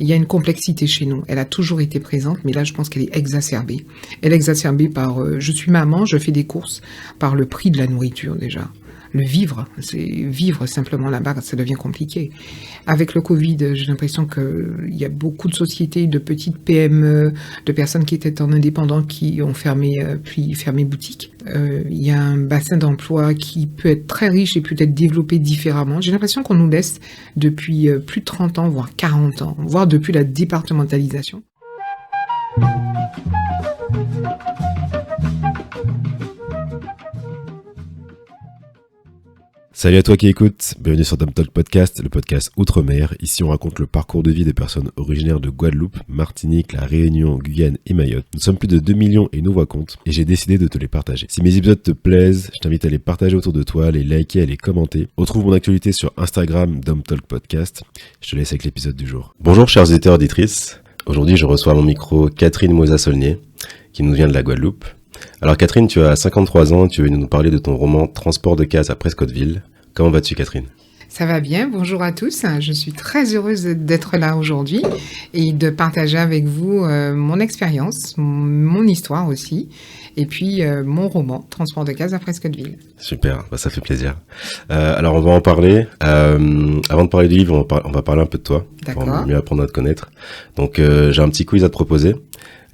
Il y a une complexité chez nous. Elle a toujours été présente, mais là, je pense qu'elle est exacerbée. Elle est exacerbée par, je suis maman, je fais des courses, par le prix de la nourriture déjà. Le vivre simplement là-bas, ça devient compliqué. Avec le Covid, j'ai l'impression qu'il y a beaucoup de sociétés, de petites PME, de personnes qui étaient en indépendant qui ont fermé, puis fermé boutique. Il y a un bassin d'emploi qui peut être très riche et peut être développé différemment. J'ai l'impression qu'on nous laisse depuis plus de 30 ans, voire 40 ans, voire depuis la départementalisation. Salut à toi qui écoutes, bienvenue sur Dom Talk Podcast, le podcast Outre-mer. Ici on raconte le parcours de vie des personnes originaires de Guadeloupe, Martinique, La Réunion, Guyane et Mayotte. Nous sommes plus de 2 millions et nous voix compte et j'ai décidé de te les partager. Si mes épisodes te plaisent, je t'invite à les partager autour de toi, à les liker, à les commenter. Retrouve mon actualité sur Instagram, Dom Talk Podcast. Je te laisse avec l'épisode du jour. Bonjour chers auditeurs et auditrices, aujourd'hui je reçois à mon micro Catherine Moza-Saulnier qui nous vient de la Guadeloupe. Alors Catherine, tu as 53 ans, tu veux nous parler de ton roman Transport de cases à Prescottville. Comment vas-tu Catherine ? Ça va bien, bonjour à tous. Je suis très heureuse d'être là aujourd'hui et de partager avec vous mon expérience, mon histoire aussi, et puis mon roman Transport de cases à Prescottville. Super, ça fait plaisir. Alors on va en parler. Avant de parler du livre, on va parler un peu de toi. D'accord. Pour mieux apprendre à te connaître. Donc j'ai un petit quiz à te proposer.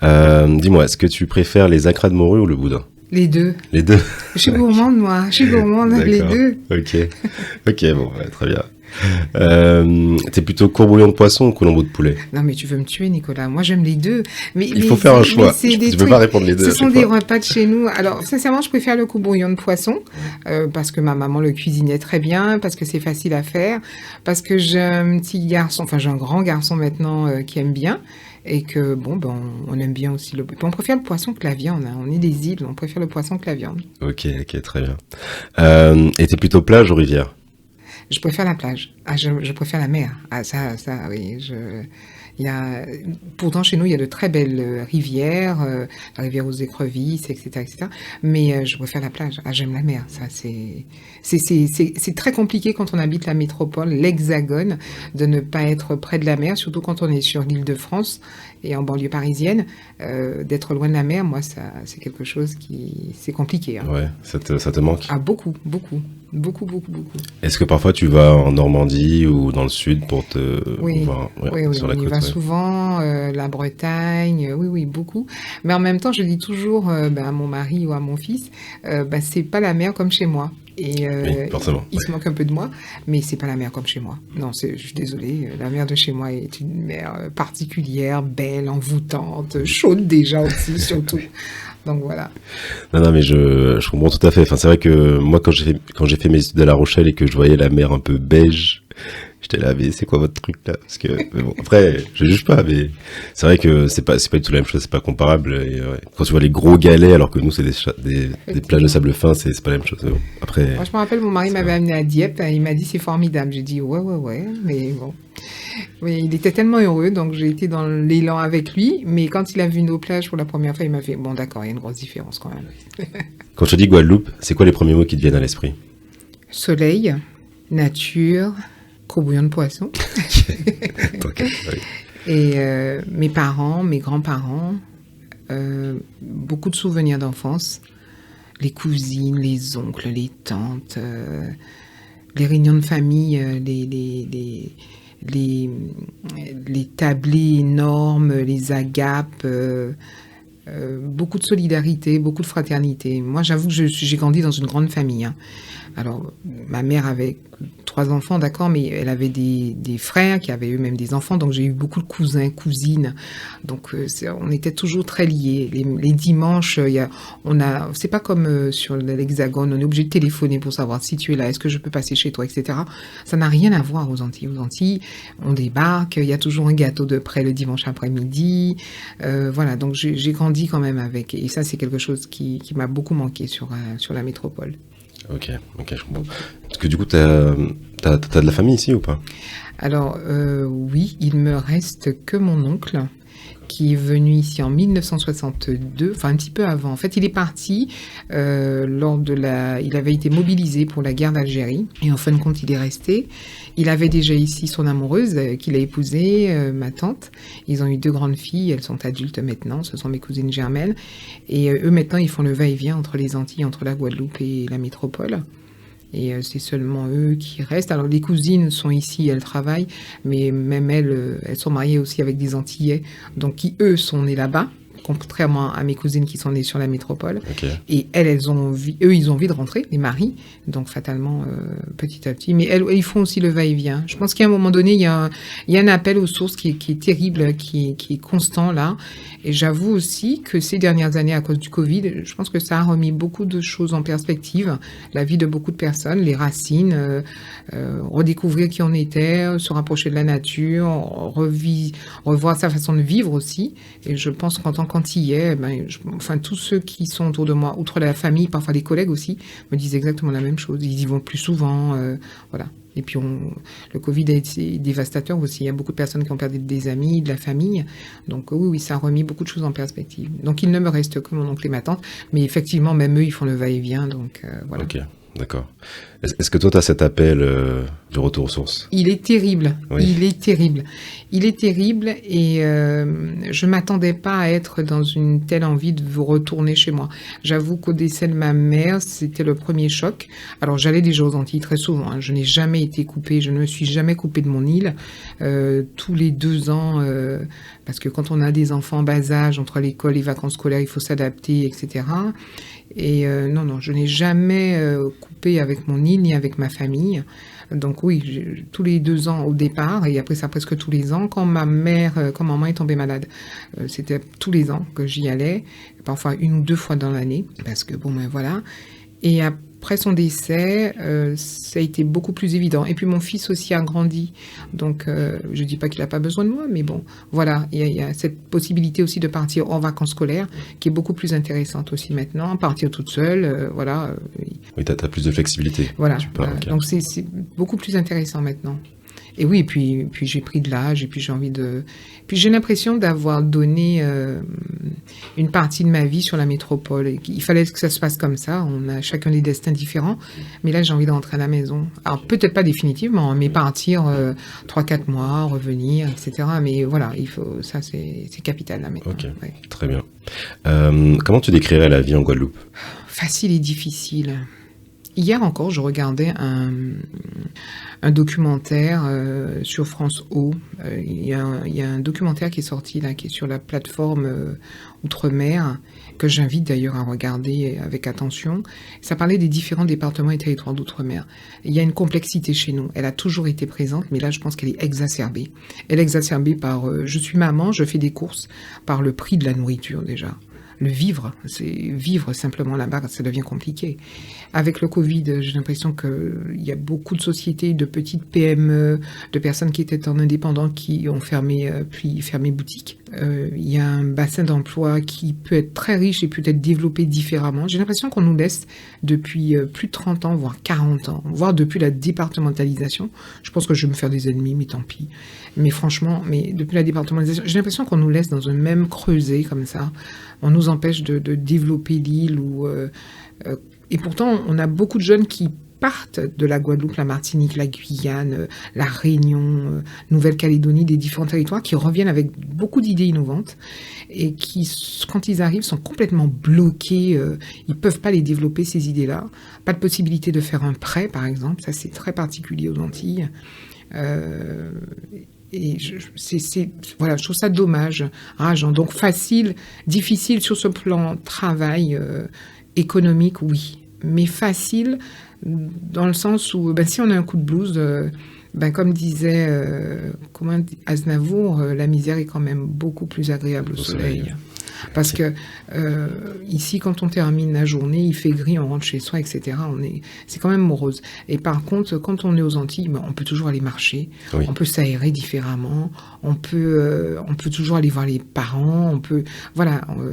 Dis-moi, est-ce que tu préfères les acras de morue ou le boudin ? Les deux. Les deux. Je suis gourmande, moi. Je suis gourmande, les deux. Ok, bon, ouais, très bien. T'es plutôt courbouillon de poisson ou colombo de poulet ? Non, mais tu veux me tuer, Nicolas. Moi, j'aime les deux. Il faut faire un choix. Tu peux pas répondre les deux. Ce sont des repas de chez nous. Alors, sincèrement, je préfère le courbouillon de poisson parce que ma maman le cuisinait très bien, parce que c'est facile à faire, parce que j'ai un petit garçon, enfin, j'ai un grand garçon maintenant qui aime bien. Et que, bon, ben, on aime bien aussi le... On préfère le poisson que la viande. Hein. On est des îles, on préfère le poisson que la viande. Ok, très bien. Et t'es plutôt plage ou rivière ? Je préfère la plage. Ah, je préfère la mer. Ah, ça, oui. Pourtant, chez nous, il y a de très belles rivières, la rivière aux écrevisses, etc., etc. Mais je préfère la plage. Ah, j'aime la mer. Ça, c'est très compliqué quand on habite la métropole, l'Hexagone, de ne pas être près de la mer, surtout quand on est sur l'Île-de-France et en banlieue parisienne. D'être loin de la mer, moi, ça, c'est quelque chose c'est compliqué. Hein. Ouais, ça te manque ? Ah, beaucoup. Est-ce que parfois tu vas en Normandie ou dans le sud pour te voir sur la côte ? On y va souvent, la Bretagne, oui, beaucoup. Mais en même temps, je dis toujours à mon mari ou à mon fils, c'est pas la mer comme chez moi. Et oui, forcément. Il se moque un peu de moi, mais c'est pas la mer comme chez moi. Non, je suis désolée, la mer de chez moi est une mer particulière, belle, envoûtante, chaude déjà aussi, surtout. Donc voilà. Non, mais je comprends tout à fait. Enfin, c'est vrai que moi, quand j'ai fait mes études à La Rochelle et que je voyais la mer un peu beige, j'étais là, mais c'est quoi votre truc là ? Parce que bon, après, je juge pas, mais c'est vrai que c'est pas du tout la même chose, c'est pas comparable. Et, ouais. Quand tu vois les gros galets, alors que nous c'est des plages de sable fin, c'est pas la même chose. Bon, après. Moi, je me rappelle, mon mari m'avait amené à Dieppe, il m'a dit c'est formidable. J'ai dit ouais, mais bon. Oui, il était tellement heureux, donc j'ai été dans l'élan avec lui. Mais quand il a vu nos plages pour la première fois, il m'a fait bon, d'accord, il y a une grosse différence quand même. Quand je dis Guadeloupe, c'est quoi les premiers mots qui te viennent à l'esprit ? Soleil, nature, courbouillon de poisson. Okay, oui. Et mes parents, mes grands-parents, beaucoup de souvenirs d'enfance. Les cousines, les oncles, les tantes, les réunions de famille, les tablés énormes, les agapes, beaucoup de solidarité, beaucoup de fraternité. Moi, j'avoue que j'ai grandi dans une grande famille. Hein. Alors, ma mère avait 3 enfants, d'accord, mais elle avait des frères qui avaient eux-mêmes des enfants, donc j'ai eu beaucoup de cousins, cousines. Donc, on était toujours très liés. Les dimanches, c'est pas comme sur l'Hexagone, on est obligé de téléphoner pour savoir si tu es là, est-ce que je peux passer chez toi, etc. Ça n'a rien à voir aux Antilles. Aux Antilles, on débarque, il y a toujours un gâteau de prêt le dimanche après-midi. Voilà, donc j'ai grandi quand même avec. Et ça, c'est quelque chose qui m'a beaucoup manqué sur la métropole. Ok, je comprends. Parce que du coup, t'as de la famille ici ou pas? Alors, oui, il me reste que mon oncle, qui est venu ici en 1962, enfin un petit peu avant. En fait, il est parti il avait été mobilisé pour la guerre d'Algérie, et en fin de compte, il est resté. Il avait déjà ici son amoureuse qu'il a épousée, ma tante. Ils ont eu 2 grandes filles, elles sont adultes maintenant, ce sont mes cousines germaines. Et eux, maintenant, ils font le va-et-vient entre les Antilles, entre la Guadeloupe et la métropole. Et c'est seulement eux qui restent. Alors, les cousines sont ici, elles travaillent, mais même elles sont mariées aussi avec des Antillais, donc qui, eux, sont nés là-bas, contrairement à mes cousines qui sont nées sur la métropole. Okay. Et ils ont envie de rentrer, les maris, donc fatalement, petit à petit. Mais ils font aussi le va-et-vient. Je pense qu'à un moment donné, il y a un appel aux sources qui est terrible, qui est constant là. Et j'avoue aussi que ces dernières années, à cause du Covid, je pense que ça a remis beaucoup de choses en perspective, la vie de beaucoup de personnes, les racines, redécouvrir qui on était, se rapprocher de la nature, revoir sa façon de vivre aussi. Et je pense qu'en tant qu'Antillais, tous ceux qui sont autour de moi, outre la famille, parfois les collègues aussi, me disent exactement la même chose. Ils y vont plus souvent, voilà. Et puis, le Covid a été dévastateur aussi. Il y a beaucoup de personnes qui ont perdu des amis, de la famille. Donc, oui, ça a remis beaucoup de choses en perspective. Donc, il ne me reste que mon oncle et ma tante. Mais effectivement, même eux, ils font le va-et-vient. Donc, voilà. Ok, d'accord. Est-ce que toi, tu as cet appel du retour aux sources? Il est terrible. Oui. Il est terrible. Et je m'attendais pas à être dans une telle envie de vous retourner chez moi. J'avoue qu'au décès de ma mère, c'était le premier choc. Alors, j'allais déjà aux Antilles très souvent. Hein. Je n'ai jamais été coupée. Je ne me suis jamais coupée de mon île. Tous les 2 ans, parce que quand on a des enfants en bas âge, entre l'école et les vacances scolaires, il faut s'adapter, etc. Et non, je n'ai jamais coupé avec mon île ni avec ma famille. Donc oui, tous les 2 ans au départ, et après ça presque tous les ans. Quand maman est tombée malade, c'était tous les ans que j'y allais, parfois 1 ou 2 fois dans l'année, parce que voilà. Et après son décès, ça a été beaucoup plus évident. Et puis mon fils aussi a grandi, donc je dis pas qu'il n'a pas besoin de moi, mais bon, voilà, il y a cette possibilité aussi de partir en vacances scolaires, qui est beaucoup plus intéressante aussi maintenant, partir toute seule, voilà. Oui, t'as plus de flexibilité. Voilà, okay. Donc c'est beaucoup plus intéressant maintenant. Et oui, et puis j'ai pris de l'âge, et puis j'ai l'impression d'avoir donné une partie de ma vie sur la métropole. Il fallait que ça se passe comme ça, on a chacun des destins différents, mais là j'ai envie de rentrer à la maison. Alors peut-être pas définitivement, mais partir 3-4 mois, revenir, etc. Mais voilà, ça c'est capital là maintenant. Ok, ouais. Très bien. Comment tu décrirais la vie en Guadeloupe? Facile et difficile. Hier encore, je regardais un documentaire sur France O. Il y a un documentaire qui est sorti là, qui est sur la plateforme Outre-mer, que j'invite d'ailleurs à regarder avec attention. Ça parlait des différents départements et territoires d'Outre-mer. Il y a une complexité chez nous. Elle a toujours été présente, mais là, je pense qu'elle est exacerbée. Elle est exacerbée par je suis maman, je fais des courses, par le prix de la nourriture déjà. Le vivre simplement là-bas, ça devient compliqué. Avec le Covid, j'ai l'impression qu'il y a beaucoup de sociétés, de petites PME, de personnes qui étaient en indépendant qui ont fermé boutique. Il y a un bassin d'emploi qui peut être très riche et peut être développé différemment. J'ai l'impression qu'on nous laisse depuis plus de 30 ans, voire 40 ans, voire depuis la départementalisation. Je pense que je vais me faire des ennemis, mais tant pis. Mais franchement, depuis la départementalisation, j'ai l'impression qu'on nous laisse dans un même creuset comme ça. On nous empêche de développer l'île. Et pourtant, on a beaucoup de jeunes qui partent de la Guadeloupe, la Martinique, la Guyane, la Réunion, Nouvelle-Calédonie, des différents territoires, qui reviennent avec beaucoup d'idées innovantes et qui, quand ils arrivent, sont complètement bloqués. Ils ne peuvent pas les développer, ces idées-là. Pas de possibilité de faire un prêt, par exemple. Ça, c'est très particulier aux Antilles. Et je trouve ça dommage, rageant. Donc facile, difficile sur ce plan travail économique, oui. Mais facile dans le sens où si on a un coup de blues, comme disait Aznavour, la misère est quand même beaucoup plus agréable au soleil. Parce que ici, quand on termine la journée, il fait gris, on rentre chez soi, etc. C'est quand même morose. Et par contre, quand on est aux Antilles, on peut toujours aller marcher, on peut s'aérer différemment, on peut toujours aller voir les parents, on peut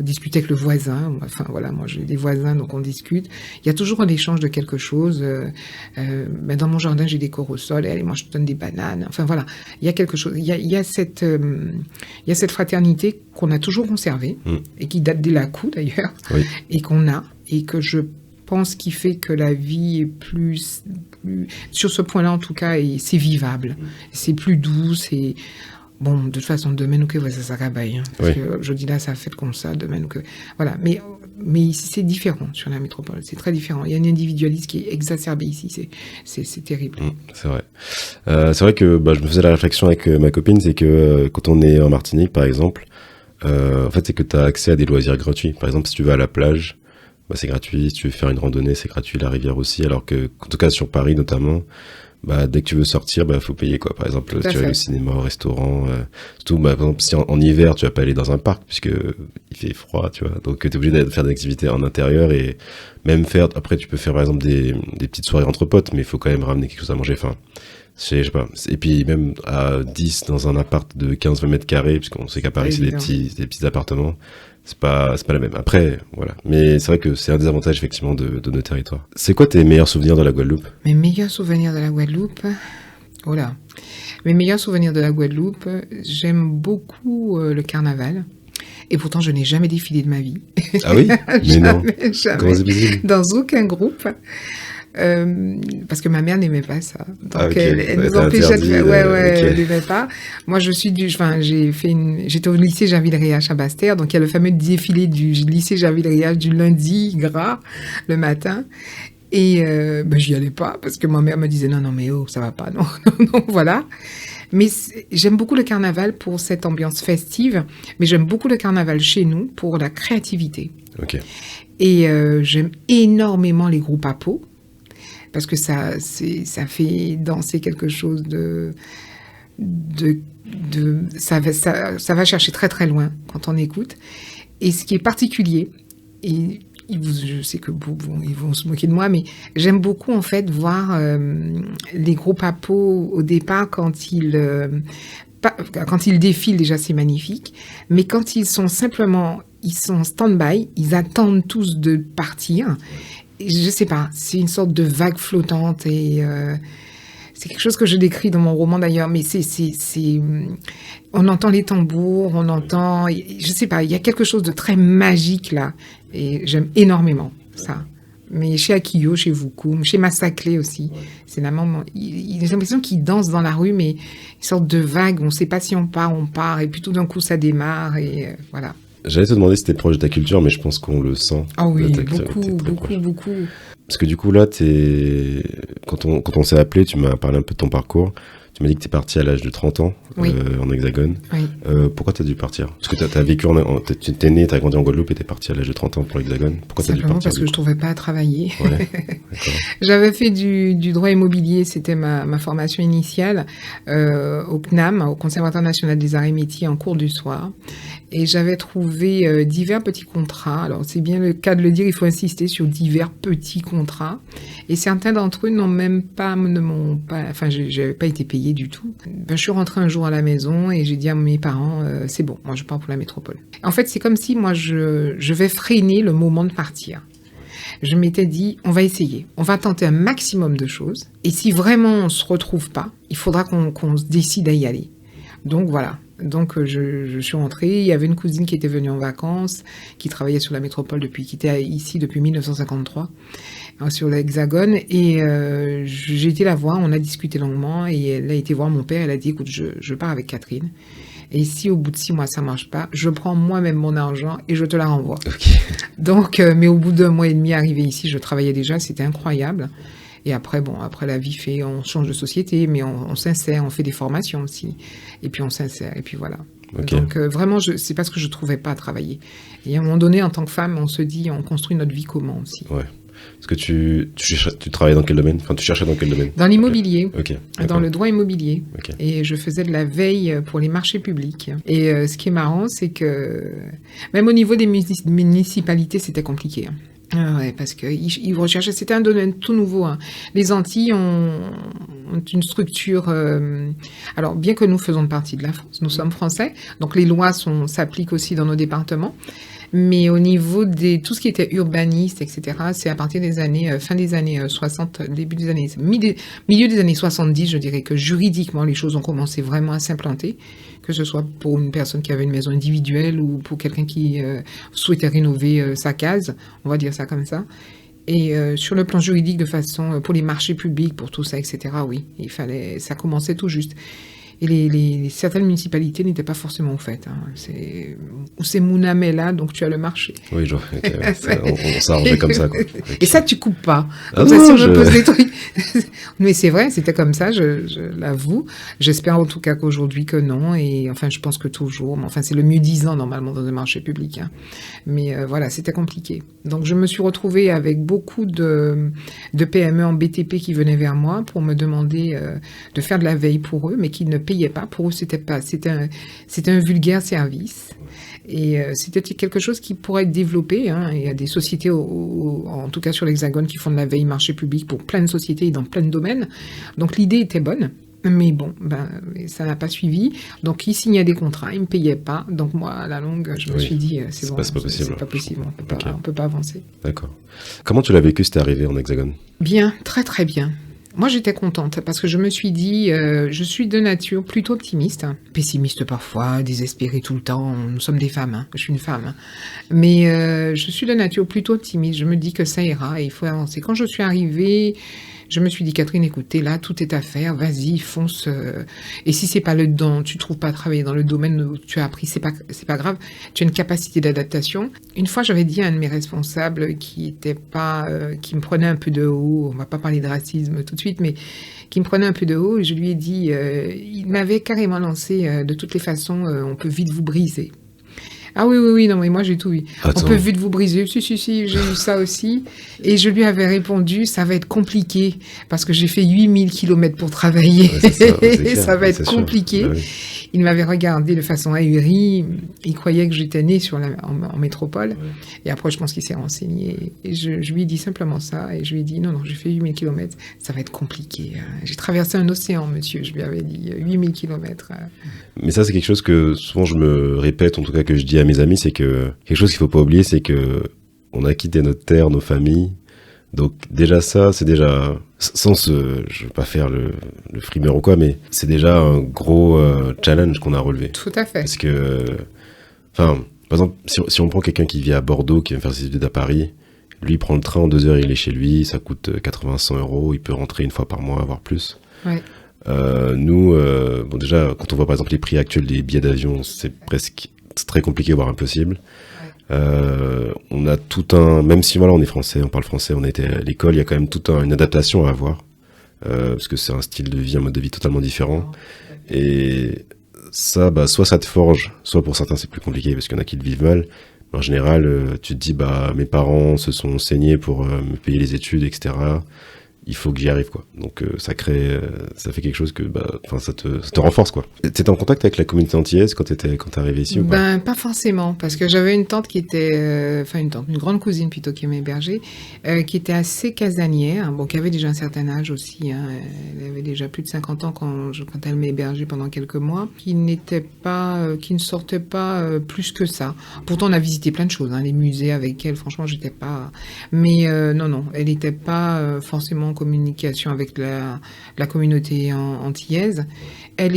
discuter avec le voisin. Enfin voilà, moi j'ai des voisins, donc on discute. Il y a toujours un échange de quelque chose. Dans mon jardin, j'ai des coraux-sols, allez, moi je te donne des bananes. Enfin voilà, il y a quelque chose. Il y a cette fraternité qu'on a toujours conservée et qui date des Lacous d'ailleurs, et qu'on a, et que je pense qui fait que la vie est plus sur ce point-là en tout cas, et c'est vivable, c'est plus doux, c'est bon, de toute façon demain que ça s'acabaille, parce que je dis là ça fait comme ça, demain que voilà, mais ici c'est différent sur la métropole, c'est très différent. Il y a un individualisme qui est exacerbé ici, c'est terrible. C'est vrai. C'est vrai que je me faisais la réflexion avec ma copine, c'est que quand on est en Martinique par exemple, en fait c'est que tu as accès à des loisirs gratuits. Par exemple si tu vas à la plage, c'est gratuit, si tu veux faire une randonnée c'est gratuit, la rivière aussi, alors que en tout cas sur Paris notamment, dès que tu veux sortir, faut payer quoi. Par exemple, tu vas aller au cinéma, au restaurant, surtout par exemple si en hiver tu vas pas aller dans un parc puisque il fait froid, tu vois. Donc t'es obligé de faire des activités en intérieur, et même après tu peux faire par exemple des petites soirées entre potes, mais il faut quand même ramener quelque chose à manger. Enfin, je sais pas. Et puis même à 10 dans un appart de 15-20 mètres carrés, puisqu'on sait qu'à Paris c'est des petits appartements. C'est pas la même. Après, voilà. Mais c'est vrai que c'est un des avantages, effectivement, de nos territoires. C'est quoi tes meilleurs souvenirs de la Guadeloupe? Mes meilleurs souvenirs de la Guadeloupe? Oh là. Mes meilleurs souvenirs de la Guadeloupe, j'aime beaucoup le carnaval. Et pourtant, je n'ai jamais défilé de ma vie. Ah oui? Mais non. Jamais. Comment c'est possible? Dans aucun groupe. Parce que ma mère n'aimait pas ça, donc elle nous empêchait de faire. Elle n'aimait pas. Moi, j'étais au lycée Jainville-Riache à Basse-Terre, donc il y a le fameux défilé du lycée Jainville-Riache du lundi gras le matin, et j'y allais pas parce que ma mère me disait non mais ça va pas, non voilà. Mais j'aime beaucoup le carnaval pour cette ambiance festive, mais j'aime beaucoup le carnaval chez nous pour la créativité. Et j'aime énormément les groupes à peau, parce que ça fait danser quelque chose ça va chercher très très loin quand on écoute. Et ce qui est particulier, et je sais que ils vont se moquer de moi, mais j'aime beaucoup en fait voir les groupes à peau au départ quand ils défilent, déjà c'est magnifique, mais quand ils sont en stand-by, ils attendent tous de partir. Je sais pas, c'est une sorte de vague flottante, et c'est quelque chose que je décris dans mon roman d'ailleurs, mais on entend les tambours, on entend, je sais pas, il y a quelque chose de très magique là, et j'aime énormément ça. Mais chez Akio, chez Voukoum, chez Massaclé aussi, c'est la maman, j'ai l'impression qu'ils dansent dans la rue, mais une sorte de vague, on sait pas si on part, et puis tout d'un coup ça démarre, et voilà. J'allais te demander si t'es proche de ta culture, mais je pense qu'on le sent. Ah oui, beaucoup. Parce que du coup, là, quand on s'est appelé, tu m'as parlé un peu de ton parcours. Tu m'as dit que t'es parti à l'âge de 30 ans en Hexagone. Oui. Pourquoi t'as dû partir? Parce que t'as vécu, t'es né, t'as grandi en Guadeloupe et t'es parti à l'âge de 30 ans pour l'Hexagone. Pourquoi t'as dû partir? Parce que je trouvais pas à travailler. Ouais, j'avais fait du droit immobilier, c'était ma formation initiale au CNAM, au Conservatoire national des arts et métiers, en cours du soir. Et j'avais trouvé divers petits contrats. Alors, c'est bien le cas de le dire, il faut insister sur divers petits contrats. Et certains d'entre eux j'avais pas été payée du tout. Je suis rentrée un jour à la maison et j'ai dit à mes parents, c'est bon, moi je pars pour la métropole. En fait, c'est comme si moi je vais freiner le moment de partir. Je m'étais dit, on va essayer, on va tenter un maximum de choses. Et si vraiment on se retrouve pas, il faudra qu'on se décide à y aller. Donc voilà. Donc je suis rentrée, il y avait une cousine qui était venue en vacances, qui travaillait sur la métropole qui était ici depuis 1953, sur l'Hexagone, et j'ai été la voir, on a discuté longuement, et elle a été voir mon père, elle a dit, écoute, je pars avec Catherine, et si au bout de 6 mois ça marche pas, je prends moi-même mon argent et je te la renvoie. Donc, mais au bout d'1 mois et demi arrivé ici, je travaillais déjà, c'était incroyable. Et après, après la vie fait, on change de société, mais on s'insère, on fait des formations aussi. Et puis on s'insère, et puis voilà. Donc vraiment, c'est parce que je trouvais pas à travailler. Et à un moment donné, en tant que femme, on se dit, on construit notre vie comment aussi. Ouais. Parce que tu travaillais dans quel domaine? Enfin, tu cherchais dans quel domaine? Dans l'immobilier, Ok. dans le droit immobilier. Ok. Et je faisais de la veille pour les marchés publics. Et ce qui est marrant, c'est que même au niveau des municipalités, c'était compliqué. Ouais, parce qu'ils recherchaient, c'était un domaine tout nouveau. Hein. Les Antilles ont une structure. Alors, bien que nous faisons partie de la France, nous sommes français, donc les lois s'appliquent aussi dans nos départements. Mais au niveau de tout ce qui était urbaniste, etc., c'est à partir des années, fin des années 60, début des années, milieu des années 70, je dirais que juridiquement, les choses ont commencé vraiment à s'implanter, que ce soit pour une personne qui avait une maison individuelle ou pour quelqu'un qui souhaitait rénover sa case, on va dire ça comme ça. Et sur le plan juridique, de façon, pour les marchés publics, pour tout ça, etc., oui, ça commençait tout juste. Et certaines municipalités n'étaient pas forcément au fait. Hein. C'est Mounamela, donc tu as le marché. Oui, genre, okay, on s'arrangeait comme ça. Quoi. Okay. Et ça, tu coupes pas. Ah Comme non, ça, si on me pose des trucs. Mais c'est vrai, c'était comme ça, je l'avoue. J'espère en tout cas qu'aujourd'hui que non. Et enfin, je pense que toujours. Mais enfin, c'est le mieux disant normalement dans un marché public. Hein. Mais voilà, c'était compliqué. Donc, je me suis retrouvée avec beaucoup de PME en BTP qui venaient vers moi pour me demander de faire de la veille pour eux, mais qui ne payaient pas. Pour eux, c'était un vulgaire service. Et c'était quelque chose qui pourrait être développé. Hein. Il y a des sociétés, en tout cas sur l'Hexagone, qui font de la veille marché public pour plein de sociétés et dans plein de domaines. Donc l'idée était bonne. Mais bon, ça n'a pas suivi. Donc, ils signaient des contrats, ils ne me payaient pas. Donc, moi, à la longue, je me suis dit, c'est bon, c'est pas possible. C'est pas possible, on peut pas avancer. D'accord. Comment tu l'as vécu, c'était arrivé en Hexagone? Bien, très très bien. Moi, j'étais contente parce que je me suis dit, je suis de nature plutôt optimiste, hein. Pessimiste parfois, désespérée tout le temps. Nous sommes des femmes, hein. Je suis une femme. Hein. Mais je suis de nature plutôt optimiste. Je me dis que ça ira et il faut avancer. Quand je suis arrivée, je me suis dit, Catherine, écoutez, là, tout est à faire, vas-y, fonce. Et si c'est pas le don, tu trouves pas à travailler dans le domaine où tu as appris, c'est pas grave. Tu as une capacité d'adaptation. Une fois, j'avais dit à un de mes responsables qui me prenait un peu de haut, on va pas parler de racisme tout de suite, mais qui me prenait un peu de haut, et je lui ai dit, il m'avait carrément lancé, de toutes les façons, on peut vite vous briser. Ah oui, non, mais moi j'ai tout vu. Attends. On peut vite vous briser. Si, j'ai eu ça aussi. Et je lui avais répondu, ça va être compliqué, parce que j'ai fait 8000 km pour travailler. Ouais, ça va être compliqué. Ouais. Il m'avait regardé de façon ahurie. Il croyait que j'étais née en métropole. Ouais. Et après, je pense qu'il s'est renseigné. Et je lui ai dit simplement ça. Et je lui ai dit, non, j'ai fait 8000 km. Ça va être compliqué. J'ai traversé un océan, monsieur. Je lui avais dit 8000 km. Mais ça, c'est quelque chose que souvent je me répète, en tout cas que je dis à mes amis, c'est que quelque chose qu'il faut pas oublier, c'est que on a quitté notre terre, nos familles. Donc déjà ça, c'est déjà, je veux pas faire le frimeur ou quoi, mais c'est déjà un gros challenge qu'on a relevé. Tout à fait. Parce que, enfin, par exemple, si on prend quelqu'un qui vit à Bordeaux, qui vient faire ses études à Paris, lui il prend le train en 2 heures, il est chez lui, ça coûte 80-100 €, il peut rentrer une fois par mois, voire plus. Ouais. Nous, bon déjà, quand on voit par exemple les prix actuels des billets d'avion, c'est très compliqué, voire impossible. On a même si voilà, on est français, on parle français, on a été à l'école, il y a quand même une adaptation à avoir, parce que c'est un style de vie, un mode de vie totalement différent. Et ça, soit ça te forge, soit pour certains c'est plus compliqué parce qu'il y en a qui le vivent mal. Mais en général, tu te dis, mes parents se sont saignés pour me payer les études, etc. Il faut que j'y arrive, quoi. Donc ça fait quelque chose que ça te renforce, quoi. T'étais en contact avec la communauté antillaise quand t'es arrivé ici ou pas? Pas forcément, parce que j'avais une tante qui était, une grande cousine plutôt qui m'hébergeait, qui était assez casanière, qui avait déjà un certain âge aussi, hein. Elle avait déjà plus de 50 ans quand elle m'hébergeait pendant quelques mois, qui ne sortait pas plus que ça. Pourtant on a visité plein de choses, hein, les musées avec elle, franchement j'étais pas, mais non, elle n'était pas forcément en communication avec la communauté antillaise. Elle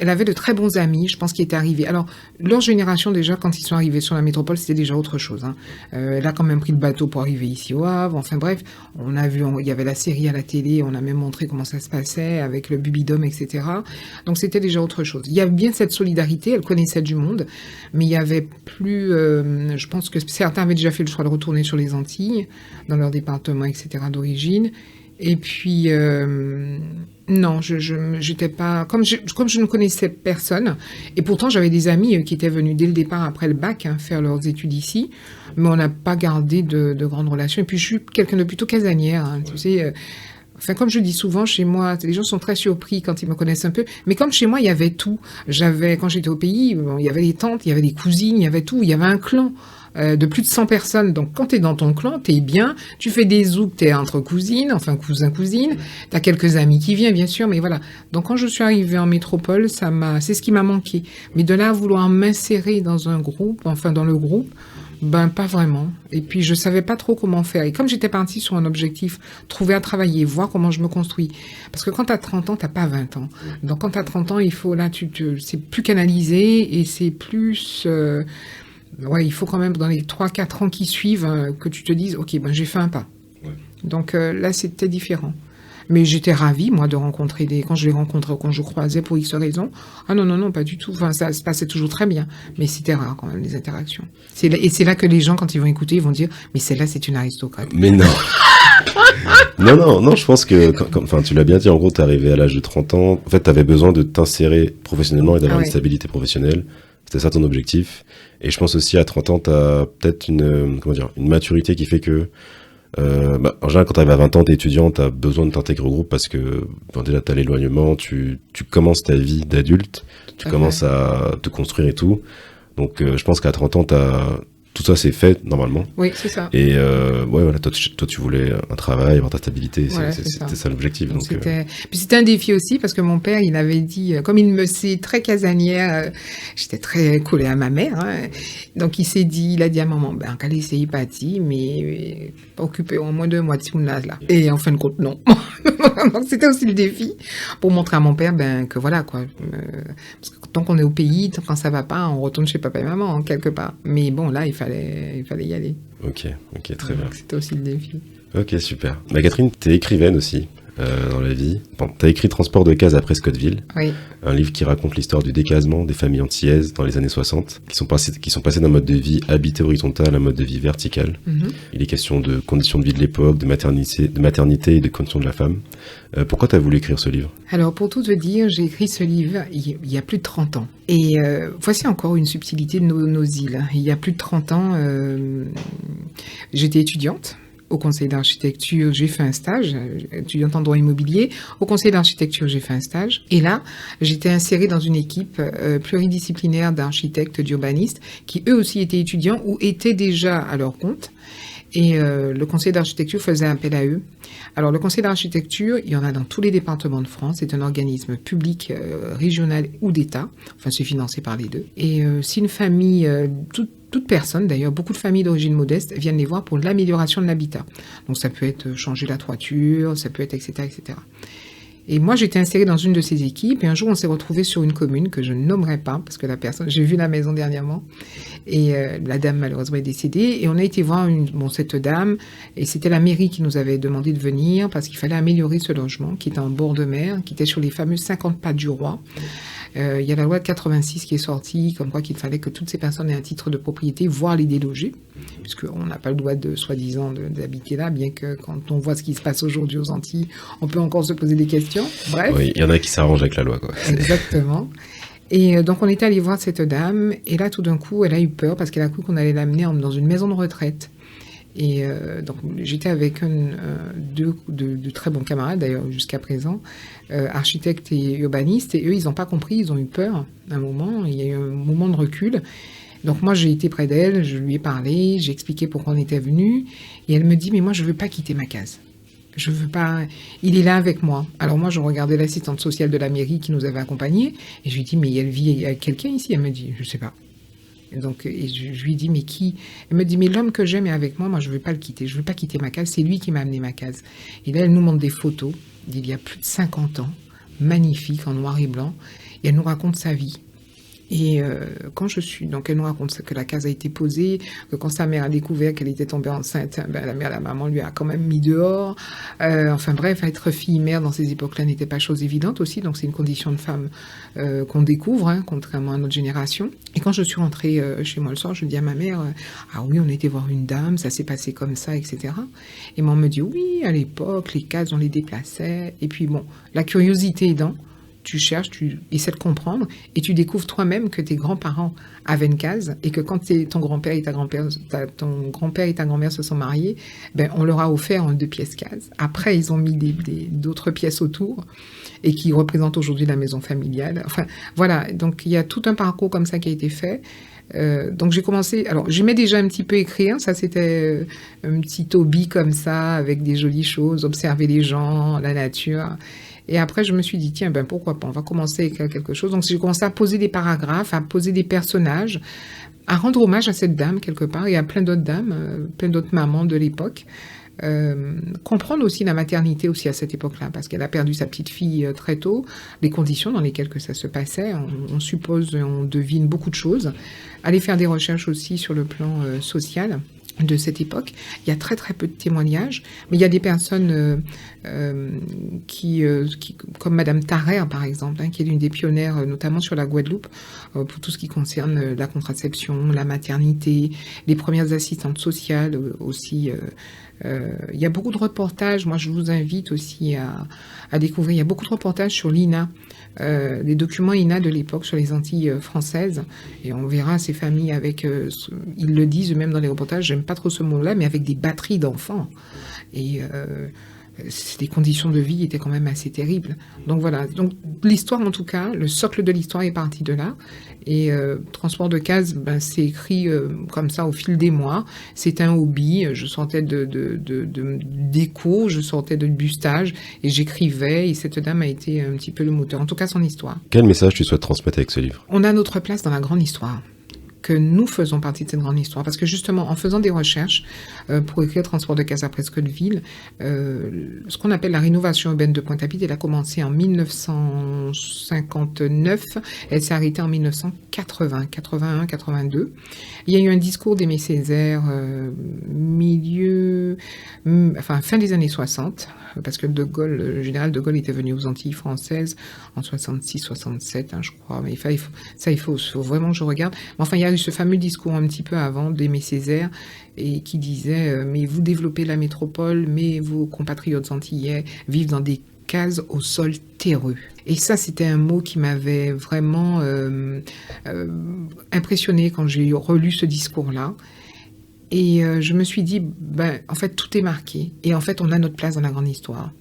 avait de très bons amis, je pense, qui étaient arrivés. Alors, leur génération, déjà, quand ils sont arrivés sur la métropole, c'était déjà autre chose. Hein. Elle a quand même pris le bateau pour arriver ici au Havre. Enfin bref, on a vu, il y avait la série à la télé, on a même montré comment ça se passait avec le Bubidome, etc. Donc, c'était déjà autre chose. Il y a bien cette solidarité, elle connaissait du monde, mais il y avait plus... je pense que certains avaient déjà fait le choix de retourner sur les Antilles, dans leur département, etc., d'origine. Et puis, non, j'étais pas... Comme je ne connaissais personne, et pourtant j'avais des amis qui étaient venus dès le départ après le bac faire leurs études ici, mais on n'a pas gardé de grandes relations. Et puis je suis quelqu'un de plutôt casanière, hein, tu sais... Enfin, comme je dis souvent, chez moi, les gens sont très surpris quand ils me connaissent un peu. Mais comme chez moi, il y avait tout. Quand j'étais au pays, il y avait des tantes, il y avait des cousines, il y avait tout. Il y avait un clan de plus de 100 personnes. Donc, quand t'es dans ton clan, t'es bien. Tu fais des zouks, t'es entre cousines, enfin cousin, cousine. T'as quelques amis qui viennent, bien sûr, mais voilà. Donc, quand je suis arrivée en métropole, c'est ce qui m'a manqué. Mais de là à vouloir m'insérer dans un groupe, enfin dans le groupe, ben, pas vraiment. Et puis, je savais pas trop comment faire. Et comme j'étais partie sur un objectif, trouver à travailler, voir comment je me construis. Parce que quand t'as 30 ans, t'as pas 20 ans. Donc, quand t'as 30 ans, il faut, là, c'est plus canalisé et c'est plus, ouais, il faut quand même, dans les 3-4 ans qui suivent, que tu te dises, OK, ben, j'ai fait un pas. Ouais. Donc, là, c'était différent. Mais j'étais ravie, moi, de rencontrer quand je les rencontrais, quand je croisais pour X raisons. Ah non, pas du tout. Enfin, ça se passait toujours très bien. Mais c'était rare, quand même, les interactions. Et c'est là que les gens, quand ils vont écouter, ils vont dire, mais celle-là, c'est une aristocrate. Mais non. non, je pense que, enfin, tu l'as bien dit, en gros, t'es arrivé à l'âge de 30 ans. En fait, t'avais besoin de t'insérer professionnellement et d'avoir une stabilité professionnelle. C'était ça ton objectif. Et je pense aussi, à 30 ans, t'as peut-être une maturité qui fait que, en général, quand tu arrives à 20 ans, t'es étudiant, t'as besoin de t'intégrer au groupe parce que déjà t'as l'éloignement, tu commences ta vie d'adulte, tu commences à te construire et tout. Donc je pense qu'à 30 ans, tout ça c'est fait normalement. Oui, c'est ça. Et ouais, voilà, toi tu voulais un travail, avoir ta stabilité, voilà, c'était ça l'objectif. Donc Puis c'était un défi aussi parce que mon père, il avait dit, comme il me sait très casanière, j'étais très collée à ma mère, hein, donc il a dit à maman, ben qu'elle essaye partie, mais occupé au moins 2 mois de Timounaz là. Et en fin de compte, non. Donc c'était aussi le défi pour montrer à mon père, ben que voilà quoi. Parce que tant qu'on est au pays, quand ça va pas, on retourne chez papa et maman hein, quelque part. Mais bon là, il fallait y aller. Ok, très bien. C'était aussi le défi. Ok, super. Catherine, t'es écrivaine aussi dans la vie. Bon, t'as écrit Transport de cases après Scottville, oui. Un livre qui raconte l'histoire du déclassement des familles antillaises dans les années 60, qui sont passées d'un mode de vie habité horizontal à un mode de vie vertical. Mm-hmm. Il est question de conditions de vie de l'époque, de maternité et de conditions de la femme. Pourquoi t'as voulu écrire ce livre ? Alors, pour tout te dire, j'ai écrit ce livre il y a plus de 30 ans. Et voici encore une subtilité de nos îles. Il y a plus de 30 ans, j'étais étudiante. Au conseil d'architecture, j'ai fait un stage, étudiante en droit immobilier. Au conseil d'architecture, j'ai fait un stage. Et là, j'étais insérée dans une équipe pluridisciplinaire d'architectes, d'urbanistes, qui eux aussi étaient étudiants ou étaient déjà à leur compte. Et le conseil d'architecture faisait appel à eux. Alors, le conseil d'architecture, il y en a dans tous les départements de France. C'est un organisme public, régional ou d'État. Enfin, c'est financé par les deux. Et si une famille, toute personne, d'ailleurs, beaucoup de familles d'origine modeste viennent les voir pour l'amélioration de l'habitat. Donc, ça peut être changer la toiture, ça peut être etc., etc. Et moi, j'étais insérée dans une de ces équipes. Et un jour, on s'est retrouvés sur une commune que je ne nommerai pas parce que la personne, j'ai vu la maison dernièrement. Et la dame, malheureusement, est décédée. Et on a été voir cette dame. Et c'était la mairie qui nous avait demandé de venir parce qu'il fallait améliorer ce logement qui était en bord de mer, qui était sur les fameux 50 pas du roi. Il y a la loi de 86 qui est sortie, comme quoi qu'il fallait que toutes ces personnes aient un titre de propriété, voire les déloger, puisqu'on n'a pas le droit soi-disant d'habiter là, bien que quand on voit ce qui se passe aujourd'hui aux Antilles, on peut encore se poser des questions. Bref. Oui, il y en a qui s'arrangent avec la loi, quoi. Exactement. Et donc, on était allé voir cette dame, et là, tout d'un coup, elle a eu peur, parce qu'elle a cru qu'on allait l'amener dans une maison de retraite. Et donc, j'étais avec deux très bons camarades, d'ailleurs, jusqu'à présent, architectes et urbanistes, et eux, ils n'ont pas compris, ils ont eu peur un moment, il y a eu un moment de recul. Donc, moi, j'ai été près d'elle, je lui ai parlé, j'ai expliqué pourquoi on était venus, et elle me dit, mais moi, je ne veux pas quitter ma case. Je veux pas... Il est là avec moi. Alors, moi, je regardais l'assistante sociale de la mairie qui nous avait accompagnés, et je lui ai dit, mais elle vit avec quelqu'un ici? Elle me dit, je ne sais pas. Donc, et je lui ai dit, mais qui? Elle me dit, mais l'homme que j'aime est avec moi, moi je ne veux pas le quitter, je ne veux pas quitter ma case, c'est lui qui m'a amené ma case. Et là, elle nous montre des photos d'il y a plus de 50 ans, magnifiques, en noir et blanc, et elle nous raconte sa vie. Et donc elle nous raconte que la case a été posée, que quand sa mère a découvert qu'elle était tombée enceinte, la maman lui a quand même mis dehors. Enfin bref, être fille-mère dans ces époques-là n'était pas chose évidente aussi, donc c'est une condition de femme qu'on découvre, contrairement à notre génération. Et quand je suis rentrée chez moi le soir, je dis à ma mère, ah oui, on était voir une dame, ça s'est passé comme ça, etc. Et maman me dit, oui, à l'époque, les cases, on les déplaçait. Et puis bon, la curiosité aidant, tu cherches, tu essaies de comprendre et tu découvres toi-même que tes grands-parents avaient une case et que quand ton grand-père et ta grand-mère se sont mariés, on leur a offert en 2 pièces case. Après, ils ont mis d'autres pièces autour et qui représentent aujourd'hui la maison familiale. Enfin, voilà. Donc, il y a tout un parcours comme ça qui a été fait. Donc j'ai commencé, alors j'aimais déjà un petit peu écrire, ça c'était un petit hobby comme ça, avec des jolies choses, observer les gens, la nature. Et après, je me suis dit, tiens, pourquoi pas, on va commencer à écrire quelque chose. Donc, j'ai commencé à poser des paragraphes, à poser des personnages, à rendre hommage à cette dame, quelque part, et à plein d'autres dames, plein d'autres mamans de l'époque. Comprendre aussi la maternité aussi à cette époque-là, parce qu'elle a perdu sa petite fille très tôt, les conditions dans lesquelles que ça se passait, on suppose, on devine beaucoup de choses. Aller faire des recherches aussi sur le plan social de cette époque. Il y a très très peu de témoignages, mais il y a des personnes qui comme Madame Tarrer par exemple, qui est l'une des pionnières notamment sur la Guadeloupe pour tout ce qui concerne la contraception, la maternité, les premières assistantes sociales aussi. Il y a beaucoup de reportages, moi je vous invite aussi à découvrir, il y a beaucoup de reportages sur l'INA, les documents INA de l'époque sur les Antilles françaises, et on verra ces familles avec, ils le disent eux-mêmes dans les reportages, j'aime pas trop ce mot-là, mais avec des batteries d'enfants, et les conditions de vie étaient quand même assez terribles. Donc voilà, donc l'histoire en tout cas, le socle de l'histoire est parti de là, et Transport de cases, c'est écrit comme ça au fil des mois, c'est un hobby, je sortais d'écho, je sortais de bustage, et j'écrivais, et cette dame a été un petit peu le moteur, en tout cas son histoire. Quel message tu souhaites transmettre avec ce livre ? On a notre place dans la grande histoire, que nous faisons partie de cette grande histoire. Parce que justement, en faisant des recherches pour écrire Transport de cases à Presqu'Hauteville, ce qu'on appelle la rénovation urbaine de Pointe-à-Pitre, elle a commencé en 1959, elle s'est arrêtée en 1980, 81, 82. Il y a eu un discours d'Aimé Césaire fin des années 60, parce que le général de Gaulle était venu aux Antilles françaises en 66, 67, je crois. Mais il faut vraiment que je regarde. Mais enfin, il y a eu ce fameux discours un petit peu avant d'Aimé Césaire et qui disait mais vous développez la métropole, mais vos compatriotes antillais vivent dans des cases au sol terreux. Et ça, c'était un mot qui m'avait vraiment impressionné quand j'ai relu ce discours-là. Et je me suis dit, en fait, tout est marqué. Et en fait, on a notre place dans la grande histoire.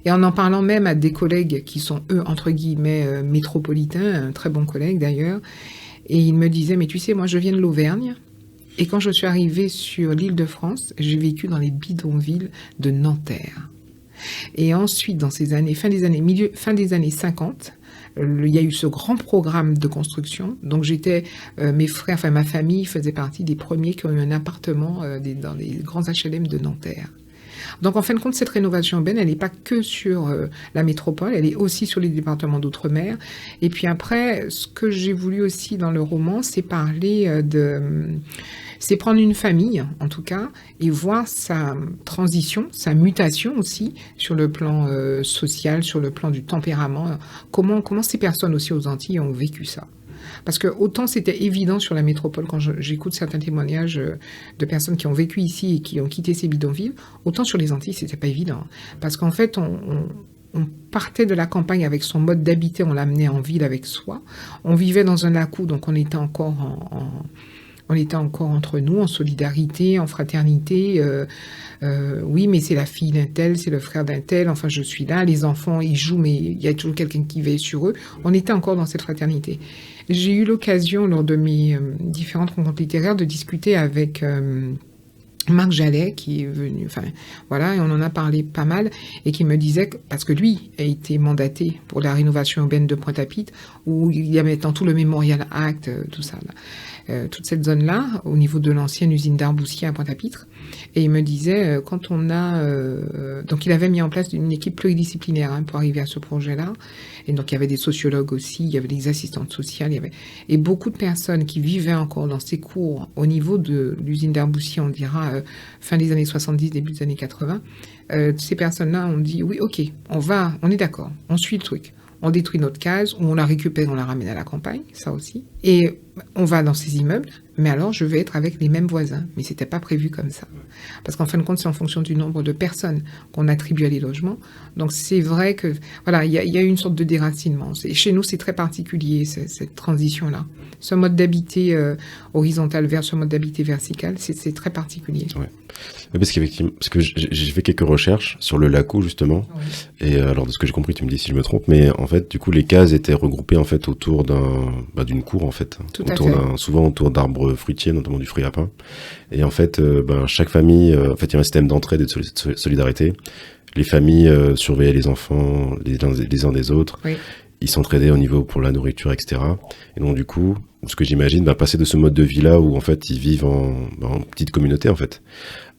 Et en parlant même à des collègues qui sont, eux, entre guillemets, métropolitains, un très bon collègue d'ailleurs, et il me disait, mais tu sais, moi, je viens de l'Auvergne. Et quand je suis arrivée sur l'Île-de-France, j'ai vécu dans les bidonvilles de Nanterre. Et ensuite, dans ces années, fin des années 50, il y a eu ce grand programme de construction. Donc mes frères, ma famille faisait partie des premiers qui ont eu un appartement dans les grands HLM de Nanterre. Donc en fin de compte, cette rénovation urbaine, elle n'est pas que sur la métropole, elle est aussi sur les départements d'outre-mer. Et puis après, ce que j'ai voulu aussi dans le roman, c'est parler c'est prendre une famille, en tout cas, et voir sa transition, sa mutation aussi, sur le plan social, sur le plan du tempérament. Comment ces personnes aussi aux Antilles ont vécu ça. Parce que autant c'était évident sur la métropole, quand j'écoute certains témoignages de personnes qui ont vécu ici et qui ont quitté ces bidonvilles, autant sur les Antilles, c'était pas évident. Parce qu'en fait, on partait de la campagne avec son mode d'habiter, on l'amenait en ville avec soi. On vivait dans un lacou, donc on était encore entre nous, en solidarité, en fraternité. Oui, mais c'est la fille d'un tel, c'est le frère d'un tel. Enfin, je suis là, les enfants, ils jouent, mais il y a toujours quelqu'un qui veille sur eux. On était encore dans cette fraternité. J'ai eu l'occasion, lors de mes différentes rencontres littéraires, de discuter avec Marc Jallet, qui est venu, enfin voilà, et on en a parlé pas mal, et qui me disait, parce que lui a été mandaté pour la rénovation urbaine de Pointe-à-Pitre, où il y avait dans tout le Memorial Act, tout ça, là, toute cette zone-là, au niveau de l'ancienne usine d'Arboussier à Pointe-à-Pitre, et il me disait, quand on a... donc il avait mis en place une équipe pluridisciplinaire pour arriver à ce projet-là, et donc il y avait des sociologues aussi, il y avait des assistantes sociales, il y avait... et beaucoup de personnes qui vivaient encore dans ces cours au niveau de l'usine d'Arboussier, on dira fin des années 70, début des années 80, ces personnes-là ont dit, oui, ok, on est d'accord, on suit le truc. On détruit notre case, ou on la récupère, on la ramène à la campagne, ça aussi. Et on va dans ces immeubles, mais alors je vais être avec les mêmes voisins. Mais c'était pas prévu comme ça. Parce qu'en fin de compte, c'est en fonction du nombre de personnes qu'on attribue à les logements. Donc c'est vrai que, voilà, il y a eu une sorte de déracinement. Chez nous, c'est très particulier, cette transition-là. Ce mode d'habiter horizontal vers ce mode d'habiter vertical, c'est très particulier. Ouais. Parce que j'ai fait quelques recherches sur le Lacou justement, oui. Et alors de ce que j'ai compris, tu me dis si je me trompe, mais en fait du coup les cases étaient regroupées en fait autour d'une cour en fait, souvent autour d'arbres fruitiers, notamment du fruit à pain, et en fait chaque famille, en fait il y a un système d'entraide et de solidarité. Les familles surveillaient les enfants les uns des autres. Oui. Ils s'entraidaient au niveau pour la nourriture, etc. Et donc du coup, ce que j'imagine, passer de ce mode de vie là où en fait ils vivent en petite communauté en fait,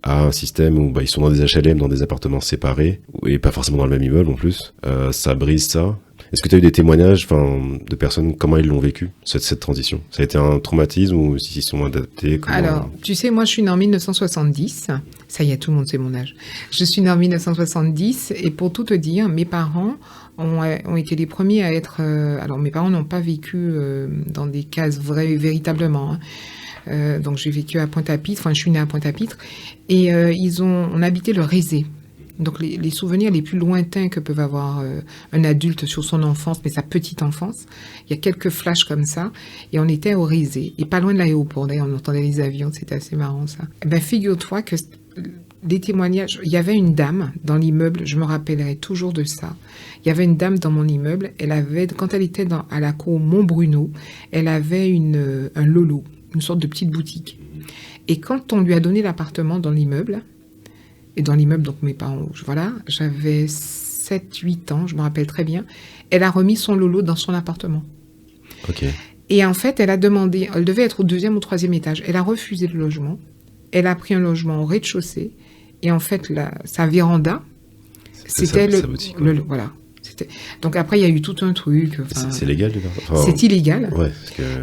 à un système où ils sont dans des HLM, dans des appartements séparés et pas forcément dans le même immeuble en plus, ça brise ça. Est-ce que tu as eu des témoignages, de personnes, comment ils l'ont vécu, cette transition? Ça a été un traumatisme ou s'ils sont adaptés? Alors, tu sais, moi je suis née en 1970. Ça y est, tout le monde sait mon âge. Je suis née en 1970 et pour tout te dire, mes parents ont été les premiers à être... alors, mes parents n'ont pas vécu dans des cases véritablement. Donc, j'ai vécu à Pointe-à-Pitre. Enfin, je suis née à Pointe-à-Pitre. Et on habitait le Rézé. Donc, les souvenirs les plus lointains que peuvent avoir un adulte sur son enfance, mais sa petite enfance, il y a quelques flashs comme ça. Et on était au Rézé. Et pas loin de l'aéroport. D'ailleurs, on entendait les avions. C'était assez marrant, ça. Figure-toi que... des témoignages, il y avait une dame dans l'immeuble, je me rappellerai toujours de ça. Il y avait une dame dans mon immeuble, quand elle était à la cour Montbruno, elle avait un lolo, une sorte de petite boutique. Et quand on lui a donné l'appartement dans l'immeuble, donc mes parents, voilà, j'avais 7-8 ans, je me rappelle très bien, elle a remis son lolo dans son appartement. Ok. Et en fait, elle devait être au 2e ou 3e étage, elle a refusé le logement, elle a pris un logement au rez-de-chaussée, et en fait, sa véranda, c'était voilà. Donc après, il y a eu tout un truc. C'est légal, c'est illégal. Ouais,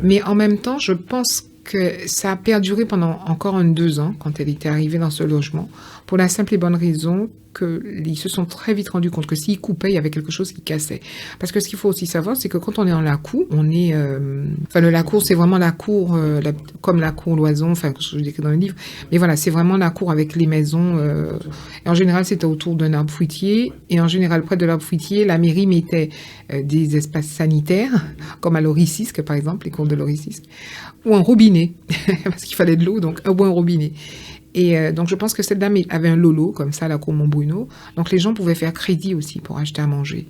mais en même temps, je pense que ça a perduré pendant encore 2 ans, quand elle était arrivée dans ce logement, pour la simple et bonne raison qu'ils se sont très vite rendus compte que s'ils coupaient, il y avait quelque chose qui cassait. Parce que ce qu'il faut aussi savoir, c'est que quand on est dans la cour, la cour, c'est vraiment la cour, comme la cour Loison, ce que je décris dans le livre. Mais voilà, c'est vraiment la cour avec les maisons. Et en général, c'était autour d'un arbre fruitier. Et en général, près de l'arbre fruitier, la mairie mettait des espaces sanitaires, comme à l'Oricisque, par exemple, les cours de l'Oricisque, ou un robinet, parce qu'il fallait de l'eau, donc un robinet. Et donc, je pense que cette dame avait un lolo, comme ça, à la cour Montbruno. Donc, les gens pouvaient faire crédit aussi pour acheter à manger.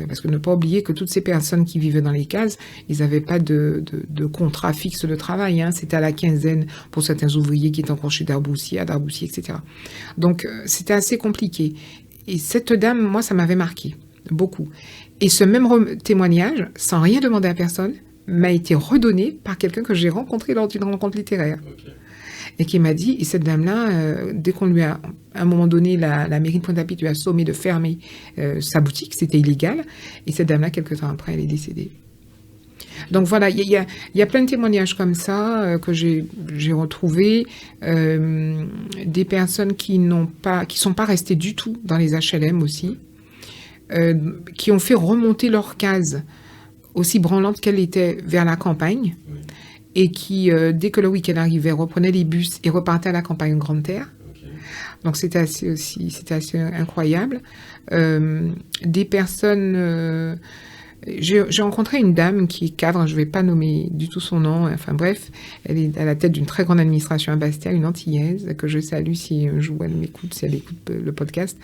Parce que ne pas oublier que toutes ces personnes qui vivaient dans les cases, ils n'avaient pas de contrat fixe de travail. C'était à la quinzaine pour certains ouvriers qui étaient encore chez Darboussier, etc. Donc, c'était assez compliqué. Et cette dame, moi, ça m'avait marqué beaucoup. Et ce même témoignage, sans rien demander à personne, m'a été redonné par quelqu'un que j'ai rencontré lors d'une rencontre littéraire. Okay. Et qui m'a dit, et cette dame-là, dès qu'on lui a, à un moment donné, la mairie de Pointe-à-Pitre lui a sommé de fermer sa boutique, c'était illégal, et cette dame-là, quelques temps après, elle est décédée. Donc voilà, il y a plein de témoignages comme ça que j'ai retrouvés, des personnes qui sont pas restées du tout dans les HLM aussi, qui ont fait remonter leur case, aussi branlante qu'elle était, vers la campagne, et qui, dès que le week-end arrivait, reprenaient les bus et repartaient à la campagne Grande Terre. Okay. Donc c'était assez incroyable. Des personnes... j'ai rencontré une dame qui est cadre, je ne vais pas nommer du tout son nom, enfin bref, elle est à la tête d'une très grande administration à Bastia, une Antillaise, que je salue si un jour elle m'écoute, si elle écoute le podcast,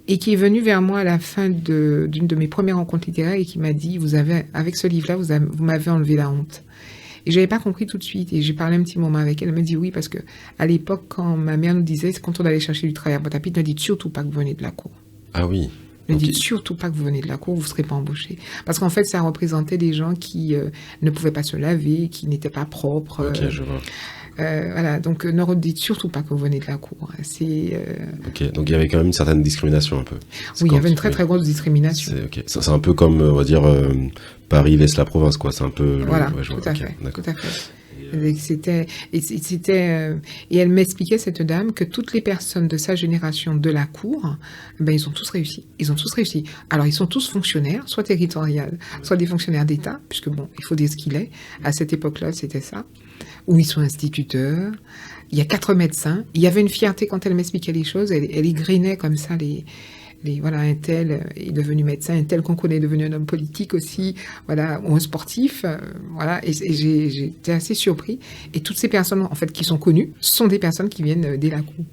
et qui est venue vers moi à la fin d'une de mes premières rencontres littéraires et qui m'a dit, avec ce livre-là, vous m'avez enlevé la honte. Et j'avais pas compris tout de suite. Et j'ai parlé un petit moment avec elle. Elle me dit oui, parce que à l'époque, quand ma mère nous disait, c'est quand on allait chercher du travail à Pointe-à-Pitre, ne dites surtout pas que vous venez de la cour. Ah oui. Ne Ok. dites surtout pas que vous venez de la cour, vous ne serez pas embauché. Parce qu'en fait, ça représentait des gens qui ne pouvaient pas se laver, qui n'étaient pas propres. Ok, je vois. Voilà, donc ne redites surtout pas que vous venez de la cour. Ok, donc il y avait quand même une certaine discrimination un peu. C'est Oui, il y quand avait une tu- très oui. très grosse discrimination. C'est ok. C'est un peu comme, on va dire, Paris laisse la province, quoi. C'est un peu. Voilà, Ouais, je vois. tout à Ok, fait, d'accord. tout à fait. Et elle m'expliquait, cette dame, que toutes les personnes de sa génération de la cour, ben, ils ont tous réussi. Ils ont tous réussi. Alors, ils sont tous fonctionnaires, soit territoriales, soit des fonctionnaires d'État, puisque bon, il faut dire ce qu'il est. À cette époque-là, c'était ça. Ou ils sont instituteurs. Il y a 4 médecins. Il y avait une fierté quand elle m'expliquait les choses. Elle égrenait comme ça voilà, un tel est devenu médecin, un tel qu'on connaît est devenu un homme politique aussi, voilà, ou un sportif, voilà, et j'étais assez surpris. Et toutes ces personnes, en fait, qui sont connues, sont des personnes qui viennent des Lacous.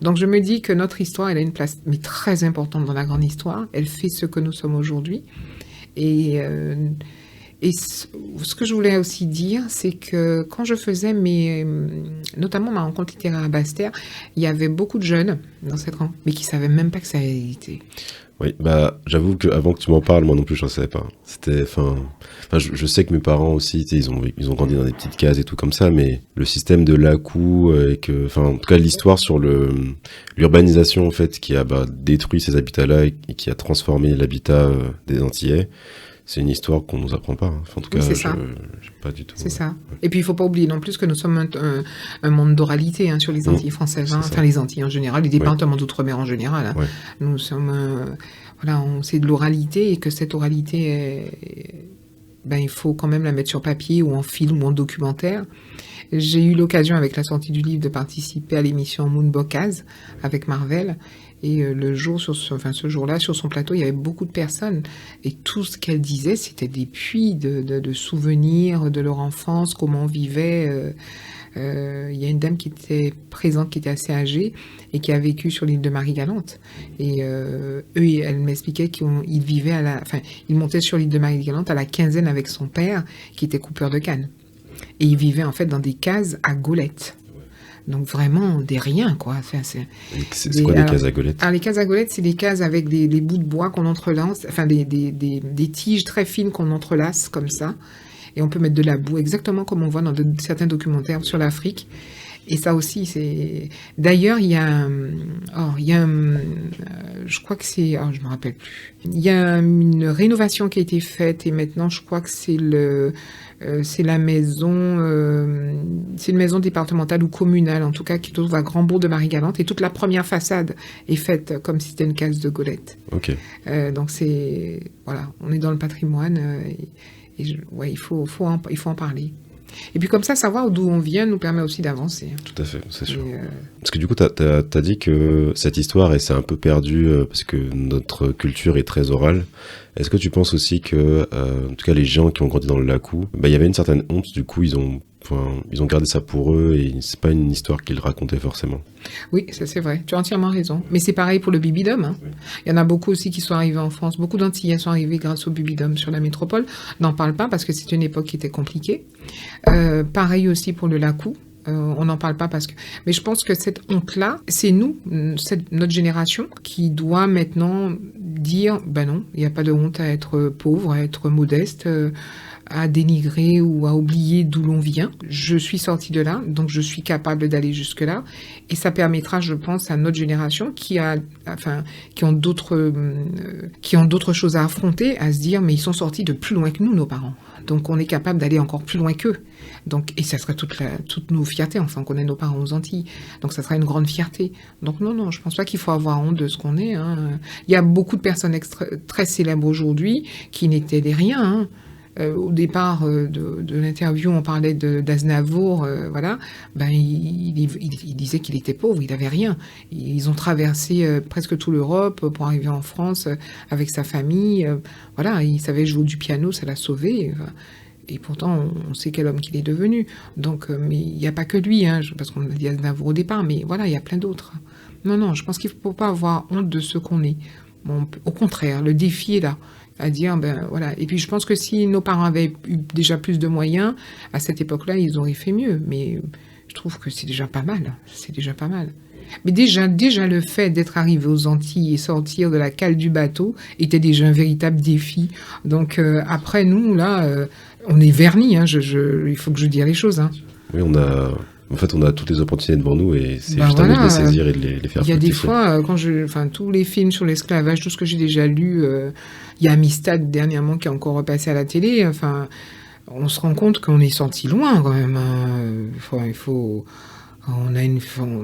Donc je me dis que notre histoire, elle a une place, mais très importante dans la grande histoire. Elle fait ce que nous sommes aujourd'hui. Et ce que je voulais aussi dire, c'est que quand je faisais notamment ma rencontre littéraire à Basse-Terre, il y avait beaucoup de jeunes dans cette rencontre, mais qui ne savaient même pas que ça existait. Oui, bah, j'avoue qu'avant que tu m'en parles, moi non plus, je ne savais pas. Je sais que mes parents aussi, tu sais, ils ont grandi dans des petites cases et tout comme ça, mais le système de Lacou, en tout cas, l'histoire sur l'urbanisation, en fait, qui a, détruit ces habitats-là et qui a transformé l'habitat des Antillais, c'est une histoire qu'on nous apprend pas. Hein. Enfin, en tout cas, c'est ça. j'ai pas du tout. C'est ça. Et puis, il ne faut pas oublier non plus que nous sommes un monde d'oralité, hein, sur les Antilles françaises, hein. Enfin les Antilles en général, les départements d'outre-mer en général. Hein. Ouais. Nous sommes, c'est de l'oralité, et que cette oralité, il faut quand même la mettre sur papier ou en film ou en documentaire. J'ai eu l'occasion, avec la sortie du livre, de participer à l'émission Moon Bocaz avec Marvel. Et ce jour-là, sur son plateau, il y avait beaucoup de personnes. Et tout ce qu'elle disait, c'était des puits de souvenirs de leur enfance, comment on vivait. Il y a une dame qui était présente, qui était assez âgée, et qui a vécu sur l'île de Marie-Galante. Et elle m'expliquait qu'ils vivaient ils montaient sur l'île de Marie-Galante à la quinzaine avec son père, qui était coupeur de canne. Et ils vivaient en fait dans des cases à golettes. Donc vraiment des riens, quoi. C'est quoi des cases à golettes? Alors les cases à golettes, c'est des cases avec des bouts de bois qu'on entrelace, enfin des tiges très fines qu'on entrelace comme ça. Et on peut mettre de la boue, exactement comme on voit dans certains documentaires sur l'Afrique. Et ça aussi, c'est... D'ailleurs, il y a je crois que c'est... je me rappelle plus. Il y a une rénovation qui a été faite, et maintenant, je crois que c'est la maison... c'est une maison départementale ou communale, en tout cas, qui se trouve à Grand-Bourg de Marie-Galante. Et toute la première façade est faite comme si c'était une case de golettes. Ok. Donc c'est... Voilà, on est dans le patrimoine. Il faut en parler. Et puis comme ça, savoir d'où on vient nous permet aussi d'avancer. Tout à fait, c'est sûr. Parce que du coup, t'as dit que cette histoire, elle s'est un peu perdue parce que notre culture est très orale. Est-ce que tu penses aussi que, en tout cas, les gens qui ont grandi dans le Lacou, il y avait une certaine honte, du coup, ils ont gardé ça pour eux, et c'est pas une histoire qu'ils racontaient forcément. Oui, ça c'est vrai, tu as entièrement raison. Mais c'est pareil pour le bibidome. Hein. Oui. Il y en a beaucoup aussi qui sont arrivés en France. Beaucoup d'Antillais sont arrivés grâce au bibidome sur la métropole. On n'en parle pas parce que c'est une époque qui était compliquée. Pareil aussi pour le Lacou. On n'en parle pas parce que... Mais je pense que cette honte-là, c'est nous, notre génération, qui doit maintenant dire, non, il n'y a pas de honte à être pauvre, à être modeste, à dénigrer ou à oublier d'où l'on vient. Je suis sortie de là, donc je suis capable d'aller jusque-là. Et ça permettra, je pense, à notre génération qui ont d'autres choses à affronter, à se dire, mais ils sont sortis de plus loin que nous, nos parents. Donc on est capable d'aller encore plus loin qu'eux. Donc, et ça serait toutes nos fiertés, enfin, qu'on ait nos parents aux Antilles. Donc ça serait une grande fierté. Donc non, je pense pas qu'il faut avoir honte de ce qu'on est. Hein. Il y a beaucoup de personnes très célèbres aujourd'hui qui n'étaient des riens. Hein. Au départ de l'interview, on parlait d'Aznavour, voilà. Il disait qu'il était pauvre, il n'avait rien. Ils ont traversé presque toute l'Europe pour arriver en France avec sa famille. Voilà, il savait jouer du piano, ça l'a sauvé. Et pourtant, on sait quel homme qu'il est devenu. Donc, mais il n'y a pas que lui, hein, parce qu'on a dit Aznavour au départ, mais voilà, il y a plein d'autres. Non, je pense qu'il ne faut pas avoir honte de ce qu'on est. Bon, au contraire, le défi est là. à dire, ben voilà. Et puis je pense que si nos parents avaient eu déjà plus de moyens, à cette époque-là, ils auraient fait mieux. Mais je trouve que c'est déjà pas mal. C'est déjà pas mal. Mais déjà le fait d'être arrivé aux Antilles et sortir de la cale du bateau était déjà un véritable défi. Donc après, nous, là, on est vernis. Hein, il faut que je dise les choses. Hein. Oui, on a toutes les opportunités devant nous et c'est Ben juste à nous de voilà, les saisir et de les faire il y a des fructifier. fois, tous les films sur l'esclavage, tout ce que j'ai déjà lu, il y a Amistad dernièrement qui est encore repassé à la télé. Enfin, on se rend compte qu'on est sorti loin quand même. Hein.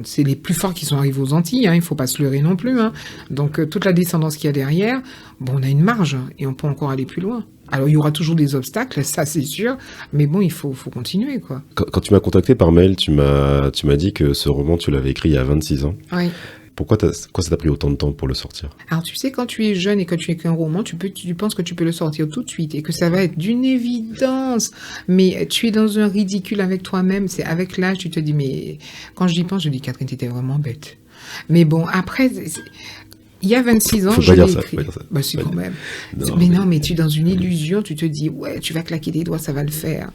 C'est les plus forts qui sont arrivés aux Antilles. Hein, il faut pas se leurrer non plus. Hein. Donc toute la descendance qu'il y a derrière, on a une marge hein, et on peut encore aller plus loin. Alors il y aura toujours des obstacles, ça c'est sûr, mais bon, il faut continuer quoi. Quand tu m'as contacté par mail, tu m'as dit que ce roman, tu l'avais écrit il y a 26 ans. Oui. Pourquoi ça t'a pris autant de temps pour le sortir? Alors tu sais, quand tu es jeune et que tu écris un roman, tu penses que tu peux le sortir tout de suite et que ça va être d'une évidence. Mais tu es dans un ridicule avec toi-même. C'est avec l'âge, tu te dis, mais quand j'y pense, je dis, Catherine, t'étais vraiment bête. Mais bon, après, il y a 26 ans, Faut je pas l'ai dire ça, écrit. faut pas dire ça. Bah, c'est Pas quand dire- même. Non, Mais tu es dans une illusion, tu te dis, ouais, tu vas claquer des doigts, ça va le faire.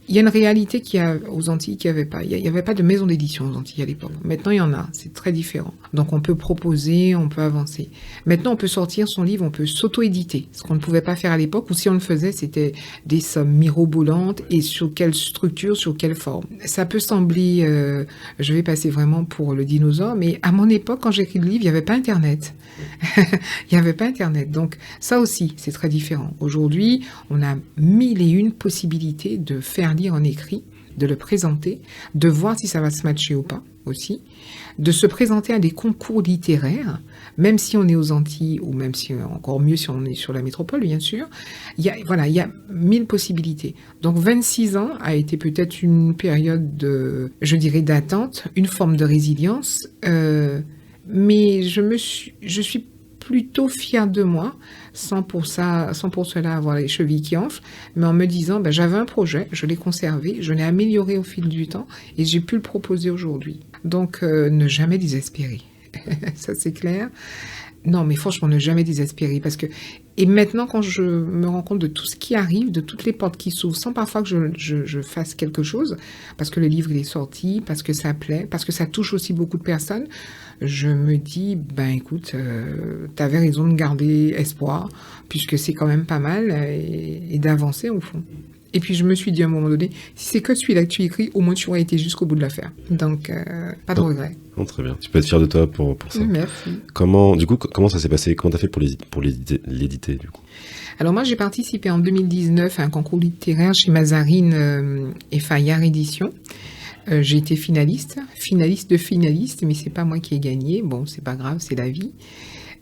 Il y a une réalité qu'il y a aux Antilles qu'il n'y avait pas. Il n'y avait pas de maison d'édition aux Antilles à l'époque. Maintenant, il y en a. C'est très différent. Donc, on peut proposer, on peut avancer. Maintenant, on peut sortir son livre, on peut s'auto-éditer. Ce qu'on ne pouvait pas faire à l'époque, ou si on le faisait, c'était des sommes mirobolantes et sur quelle structure, sur quelle forme. Ça peut sembler, je vais passer vraiment pour le dinosaure, mais à mon époque, quand j'ai écrit le livre, il n'y avait pas Internet. Il n'y avait pas Internet. Donc, ça aussi, c'est très différent. Aujourd'hui, on a 1001 possibilités de faire lire en écrit, de le présenter, de voir si ça va se matcher ou pas aussi, de se présenter à des concours littéraires, même si on est aux Antilles, ou même si, encore mieux si on est sur la métropole, bien sûr. Il y a 1000 possibilités. Donc, 26 ans a été peut-être une période je dirais, d'attente, une forme de résilience, mais je suis plutôt fière de moi, sans pour cela avoir les chevilles qui enflent, mais en me disant, j'avais un projet, je l'ai conservé, je l'ai amélioré au fil du temps, et j'ai pu le proposer aujourd'hui. Donc, ne jamais désespérer. Ça, c'est clair. Non, mais franchement, ne jamais désespérer, parce que... Et maintenant, quand je me rends compte de tout ce qui arrive, de toutes les portes qui s'ouvrent, sans parfois que je fasse quelque chose, parce que le livre, il est sorti, parce que ça plaît, parce que ça touche aussi beaucoup de personnes, je me dis, écoute, t'avais raison de garder espoir, puisque c'est quand même pas mal, et d'avancer au fond. Et puis je me suis dit à un moment donné, si c'est que celui-là que tu écris, au moins tu aurais été jusqu'au bout de l'affaire. Donc, pas de regret. Non, très bien. Tu peux être fier de toi pour ça. Merci. Comment ça s'est passé? Comment t'as fait pour l'éditer, du coup? Alors moi, j'ai participé en 2019 à un concours littéraire chez Mazarine et Fayard Éditions. J'ai été finaliste de finaliste, mais c'est pas moi qui ai gagné. Bon, c'est pas grave, c'est la vie.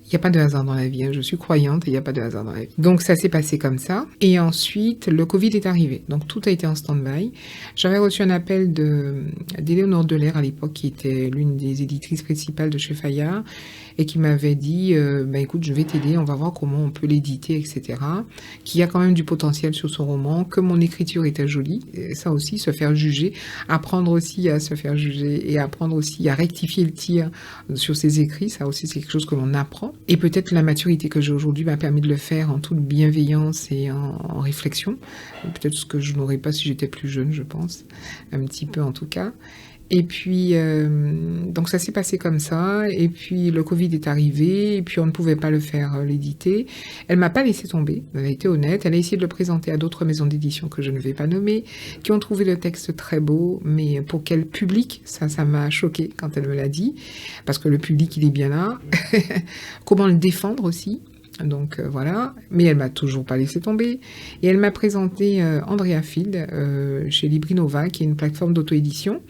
Il n'y a pas de hasard dans la vie, hein. Je suis croyante et il n'y a pas de hasard dans la vie. Donc ça s'est passé comme ça. Et ensuite, le Covid est arrivé. Donc tout a été en stand-by. J'avais reçu un appel d'Éléonore Delair à l'époque, qui était l'une des éditrices principales de chez Fayard, et qui m'avait dit, écoute, je vais t'aider, on va voir comment on peut l'éditer, etc. Qu'il y a quand même du potentiel sur son roman, que mon écriture était jolie. Et ça aussi, se faire juger, apprendre aussi à se faire juger et apprendre aussi à rectifier le tir sur ses écrits. Ça aussi, c'est quelque chose que l'on apprend. Et peut-être la maturité que j'ai aujourd'hui m'a permis de le faire en toute bienveillance et en réflexion. Peut-être ce que je n'aurais pas si j'étais plus jeune, je pense. Un petit peu en tout cas. Et puis, donc ça s'est passé comme ça. Et puis, le Covid est arrivé. Et puis, on ne pouvait pas le faire, l'éditer. Elle m'a pas laissé tomber. Elle a été honnête. Elle a essayé de le présenter à d'autres maisons d'édition que je ne vais pas nommer, qui ont trouvé le texte très beau. Mais pour quel public? Ça m'a choquée quand elle me l'a dit. Parce que le public, il est bien là. Comment le défendre aussi? Donc voilà, mais elle m'a toujours pas laissé tomber. Et elle m'a présenté Andrea Field chez Librinova, qui est une plateforme d'auto-édition,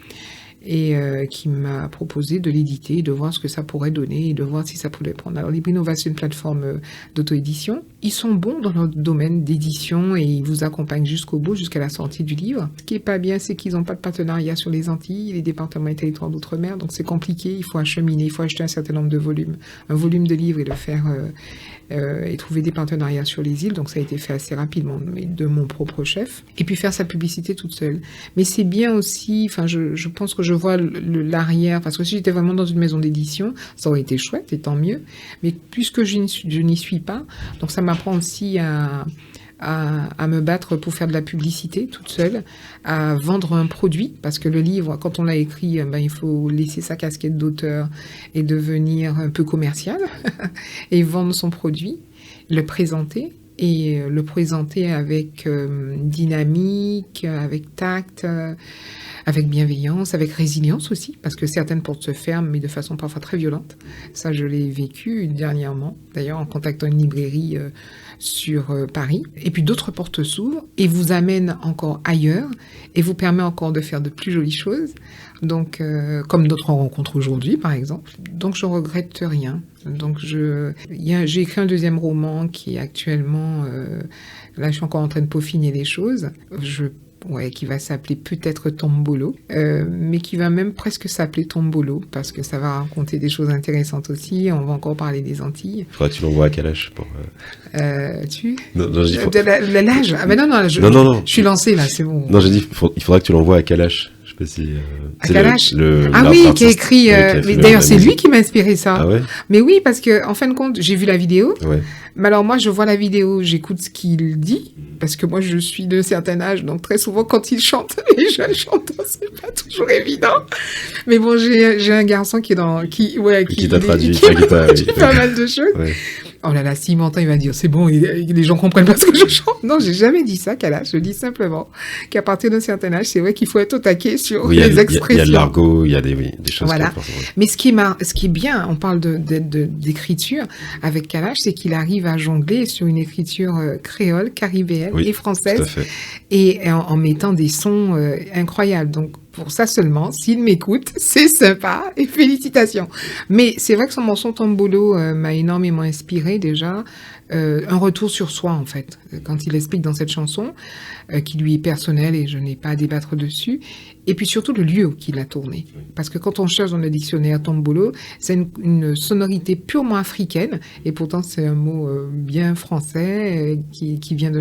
et qui m'a proposé de l'éditer, de voir ce que ça pourrait donner et de voir si ça pouvait prendre. Alors Librinova, c'est une plateforme d'auto-édition. Ils sont bons dans leur domaine d'édition et ils vous accompagnent jusqu'au bout, jusqu'à la sortie du livre. Ce qui est pas bien, c'est qu'ils n'ont pas de partenariat sur les Antilles, les départements et territoires d'outre-mer, donc c'est compliqué, il faut acheminer, il faut acheter un certain nombre de volumes. Un volume de livres et le faire... et trouver des partenariats sur les îles, donc ça a été fait assez rapidement, mais de mon propre chef, et puis faire sa publicité toute seule. Mais c'est bien aussi, je pense que je vois l'arrière, parce que si j'étais vraiment dans une maison d'édition, ça aurait été chouette et tant mieux. Mais puisque je n'y suis pas, donc ça m'apprend aussi à me battre pour faire de la publicité toute seule, à vendre un produit, parce que le livre, quand on l'a écrit, il faut laisser sa casquette d'auteur et devenir un peu commercial et vendre son produit, le présenter. Et le présenter avec dynamique, avec tact, avec bienveillance, avec résilience aussi, parce que certaines portes se ferment, mais de façon parfois très violente. Ça, je l'ai vécu dernièrement, d'ailleurs en contactant une librairie sur Paris. Et puis d'autres portes s'ouvrent et vous amènent encore ailleurs et vous permet encore de faire de plus jolies choses. Donc, comme notre rencontre aujourd'hui, par exemple. Donc, je regrette rien. Donc, j'ai écrit un deuxième roman qui est actuellement... là, je suis encore en train de peaufiner les choses. Qui va s'appeler peut-être Tombolo, mais qui va même presque s'appeler Tombolo, parce que ça va raconter des choses intéressantes aussi. On va encore parler des Antilles. Faudrait que tu l'envoies à quel âge pour... Non, j'ai dit... L'âge. Ah, mais non, je suis lancée, là, c'est bon. Non, j'ai dit, il faudra que tu l'envoies à quel âge? Je sais pas si... à quel âge? Qui a écrit... mais d'ailleurs, c'est lui qui m'a inspiré ça. Ah ouais? Mais oui, parce que en fin de compte, j'ai vu la vidéo. Ouais. Mais alors moi, je vois la vidéo, j'écoute ce qu'il dit, parce que moi, je suis d'un certain âge, donc très souvent, quand il chante, les jeunes chanteurs, c'est pas toujours évident. Mais bon, j'ai un garçon qui t'a traduit pas mal de choses. Ouais. Oh là là, s'il m'entend, il va dire, c'est bon, les gens comprennent pas ce que je chante. Non, j'ai jamais dit ça, quel âge. Je dis simplement qu'à partir d'un certain âge, c'est vrai qu'il faut être au taquet sur les expressions. Il y a de l'argot, il y a des choses. Voilà. Mais ce qui est bien, on parle d'écriture avec Kalash, c'est qu'il arrive à jongler sur une écriture créole, caribéenne et française. Tout à fait. Et en mettant des sons incroyables. Donc, pour ça seulement, s'il m'écoute, c'est sympa et félicitations. Mais c'est vrai que son morceau Tombolo m'a énormément inspiré déjà. Un retour sur soi, en fait, quand il explique dans cette chanson, qui lui est personnelle et je n'ai pas à débattre dessus. Et puis surtout le lieu qu'il a tourné. Parce que quand on cherche dans le dictionnaire Tombolo, c'est une sonorité purement africaine. Et pourtant, c'est un mot bien français qui vient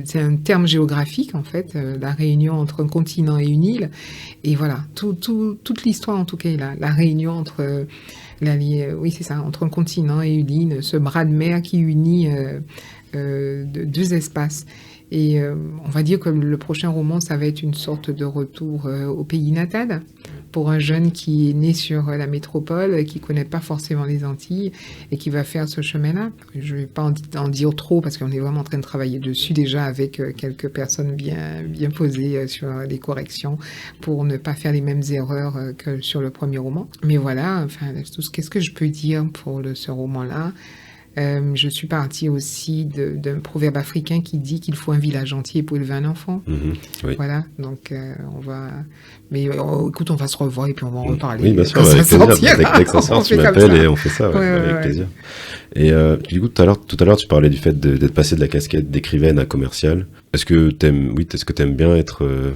c'est un terme géographique, en fait, la réunion entre un continent et une île. Et voilà, toute l'histoire, en tout cas, est là. La réunion entre... oui, c'est ça, entre un continent et une île, ce bras de mer qui unit deux espaces. Et on va dire que le prochain roman, ça va être une sorte de retour au pays natal pour un jeune qui est né sur la métropole, qui connaît pas forcément les Antilles et qui va faire ce chemin-là. Je vais pas en dire trop parce qu'on est vraiment en train de travailler dessus déjà avec quelques personnes bien posées sur les corrections pour ne pas faire les mêmes erreurs que sur le premier roman. Mais voilà, enfin, qu'est-ce que je peux dire pour ce roman-là? Je suis partie aussi d'un proverbe africain qui dit qu'il faut un village entier pour élever un enfant. Oui. Voilà, donc on va... Mais écoute, on va se revoir et puis on va en reparler. Oui, bien sûr, avec plaisir. Dès que ça sort, tu m'appelles et on fait ça, avec plaisir. Et du coup, tout à l'heure, tu parlais du fait d'être passé de la casquette d'écrivaine à commerciale. Est-ce que t'aimes bien être...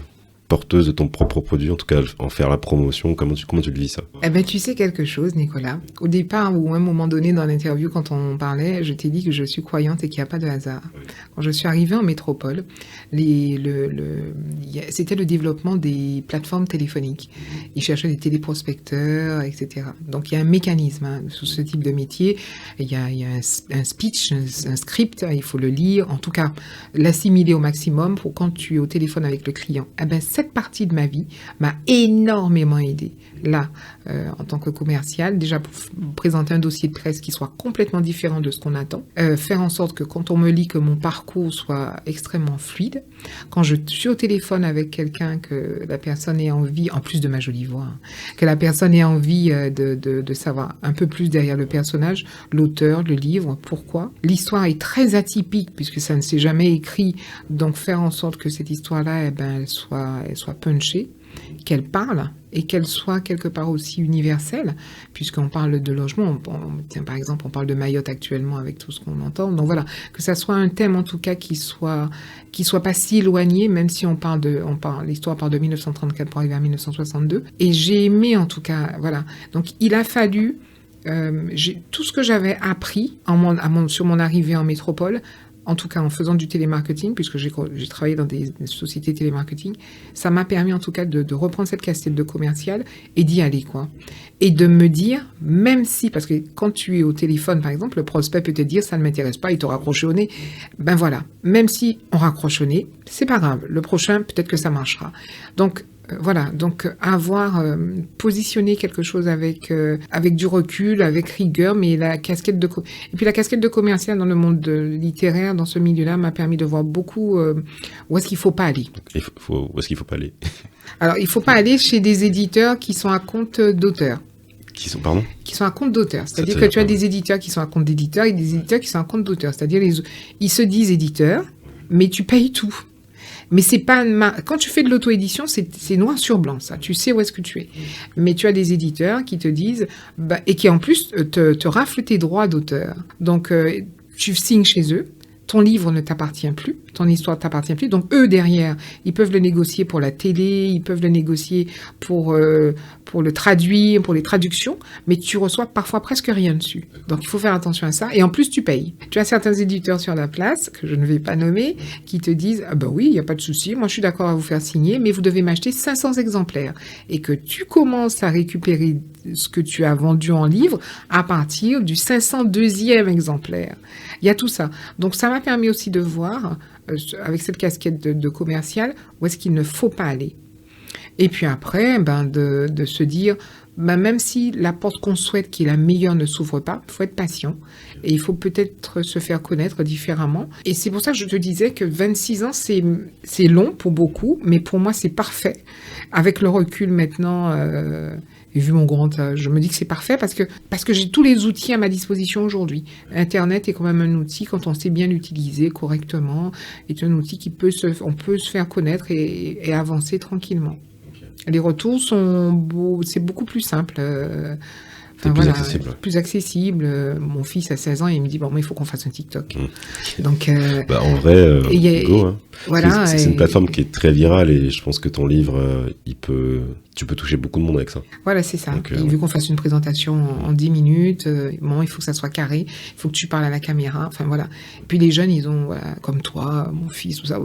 porteuse de ton propre produit, en tout cas en faire la promotion, comment tu le vis ça? Eh ben tu sais quelque chose, Nicolas. Au départ ou à un moment donné dans l'interview quand on parlait, je t'ai dit que je suis croyante et qu'il n'y a pas de hasard. Oui. Quand je suis arrivée en métropole, c'était le développement des plateformes téléphoniques. Ils cherchaient des téléprospecteurs, etc. Donc il y a un mécanisme sous ce type de métier. Il y a un speech, un script, il faut le lire, en tout cas l'assimiler au maximum pour quand tu es au téléphone avec le client. Eh ben cette partie de ma vie m'a énormément aidée. Là, en tant que commercial, déjà pour présenter un dossier de presse qui soit complètement différent de ce qu'on attend, faire en sorte que quand on me lit, que mon parcours soit extrêmement fluide. Quand je suis au téléphone avec quelqu'un, que la personne ait envie, en plus de ma jolie voix, que la personne ait envie de savoir un peu plus derrière le personnage, l'auteur, le livre, pourquoi. L'histoire est très atypique puisque ça ne s'est jamais écrit, donc faire en sorte que cette histoire-là, elle soit punchée, qu'elle parle et qu'elle soit quelque part aussi universelle, puisqu'on parle de logement, par exemple, on parle de Mayotte actuellement avec tout ce qu'on entend. Donc voilà, que ça soit un thème en tout cas qui soit pas si éloigné, même si l'histoire part de 1934 pour arriver à 1962. Et j'ai aimé en tout cas, voilà. Donc il a fallu tout ce que j'avais appris sur mon arrivée en métropole en tout cas en faisant du télémarketing, puisque j'ai travaillé dans des sociétés télémarketing, ça m'a permis en tout cas de reprendre cette casquette de commercial et d'y aller, quoi. Et de me dire, même si, parce que quand tu es au téléphone, par exemple, le prospect peut te dire, ça ne m'intéresse pas, il te raccroche au nez. Ben voilà, même si on raccroche au nez, c'est pas grave. Le prochain, peut-être que ça marchera. Donc, voilà, donc avoir positionné quelque chose avec du recul, avec rigueur, mais la casquette et puis la casquette de commercial dans le monde littéraire, dans ce milieu-là, m'a permis de voir beaucoup où est-ce qu'il faut pas aller. Où est-ce qu'il faut pas aller? Alors, il faut pas aller chez des éditeurs qui sont à compte d'auteur. Qui sont à compte d'auteur. C'est-à-dire que tu as des éditeurs qui sont à compte d'éditeurs et des éditeurs qui sont à compte d'auteur. C'est-à-dire ils se disent éditeurs, mais tu payes tout. Mais c'est pas quand tu fais de l'auto-édition, c'est noir sur blanc, ça. Tu sais où est-ce que tu es. Mais tu as des éditeurs qui te disent, et qui en plus te raflent tes droits d'auteur. Donc, tu signes chez eux. Ton livre ne t'appartient plus, ton histoire ne t'appartient plus. Donc, eux, derrière, ils peuvent le négocier pour la télé, ils peuvent le négocier pour le traduire, pour les traductions, mais tu reçois parfois presque rien dessus. Donc, il faut faire attention à ça. Et en plus, tu payes. Tu as certains éditeurs sur la place, que je ne vais pas nommer, qui te disent, ah ben oui, il n'y a pas de souci, moi je suis d'accord à vous faire signer, mais vous devez m'acheter 500 exemplaires. Et que tu commences à récupérer ce que tu as vendu en livre à partir du 502e exemplaire. Il y a tout ça. Donc, ça m'a permis aussi de voir, avec cette casquette de commercial, où est-ce qu'il ne faut pas aller. Et puis après, de se dire, même si la porte qu'on souhaite, qui est la meilleure, ne s'ouvre pas, il faut être patient. Et il faut peut-être se faire connaître différemment. Et c'est pour ça que je te disais que 26 ans, c'est long pour beaucoup, mais pour moi, c'est parfait. Avec le recul maintenant... Et vu mon grand âge, je me dis que c'est parfait parce que j'ai tous les outils à ma disposition aujourd'hui. Internet est quand même un outil, quand on sait bien l'utiliser correctement, est un outil on peut se faire connaître et avancer tranquillement. Les retours c'est beaucoup plus simple. Accessible. Plus accessible. Mon fils a 16 ans et il me dit, il faut qu'on fasse un TikTok. Donc, en vrai, go, hein. Voilà, c'est une plateforme qui est très virale et je pense que ton livre, tu peux toucher beaucoup de monde avec ça. Voilà, c'est ça. Donc, vu qu'on fasse une présentation en 10 minutes, il faut que ça soit carré, il faut que tu parles à la caméra, enfin voilà. Et puis les jeunes, ils ont, comme toi, mon fils, tout ça.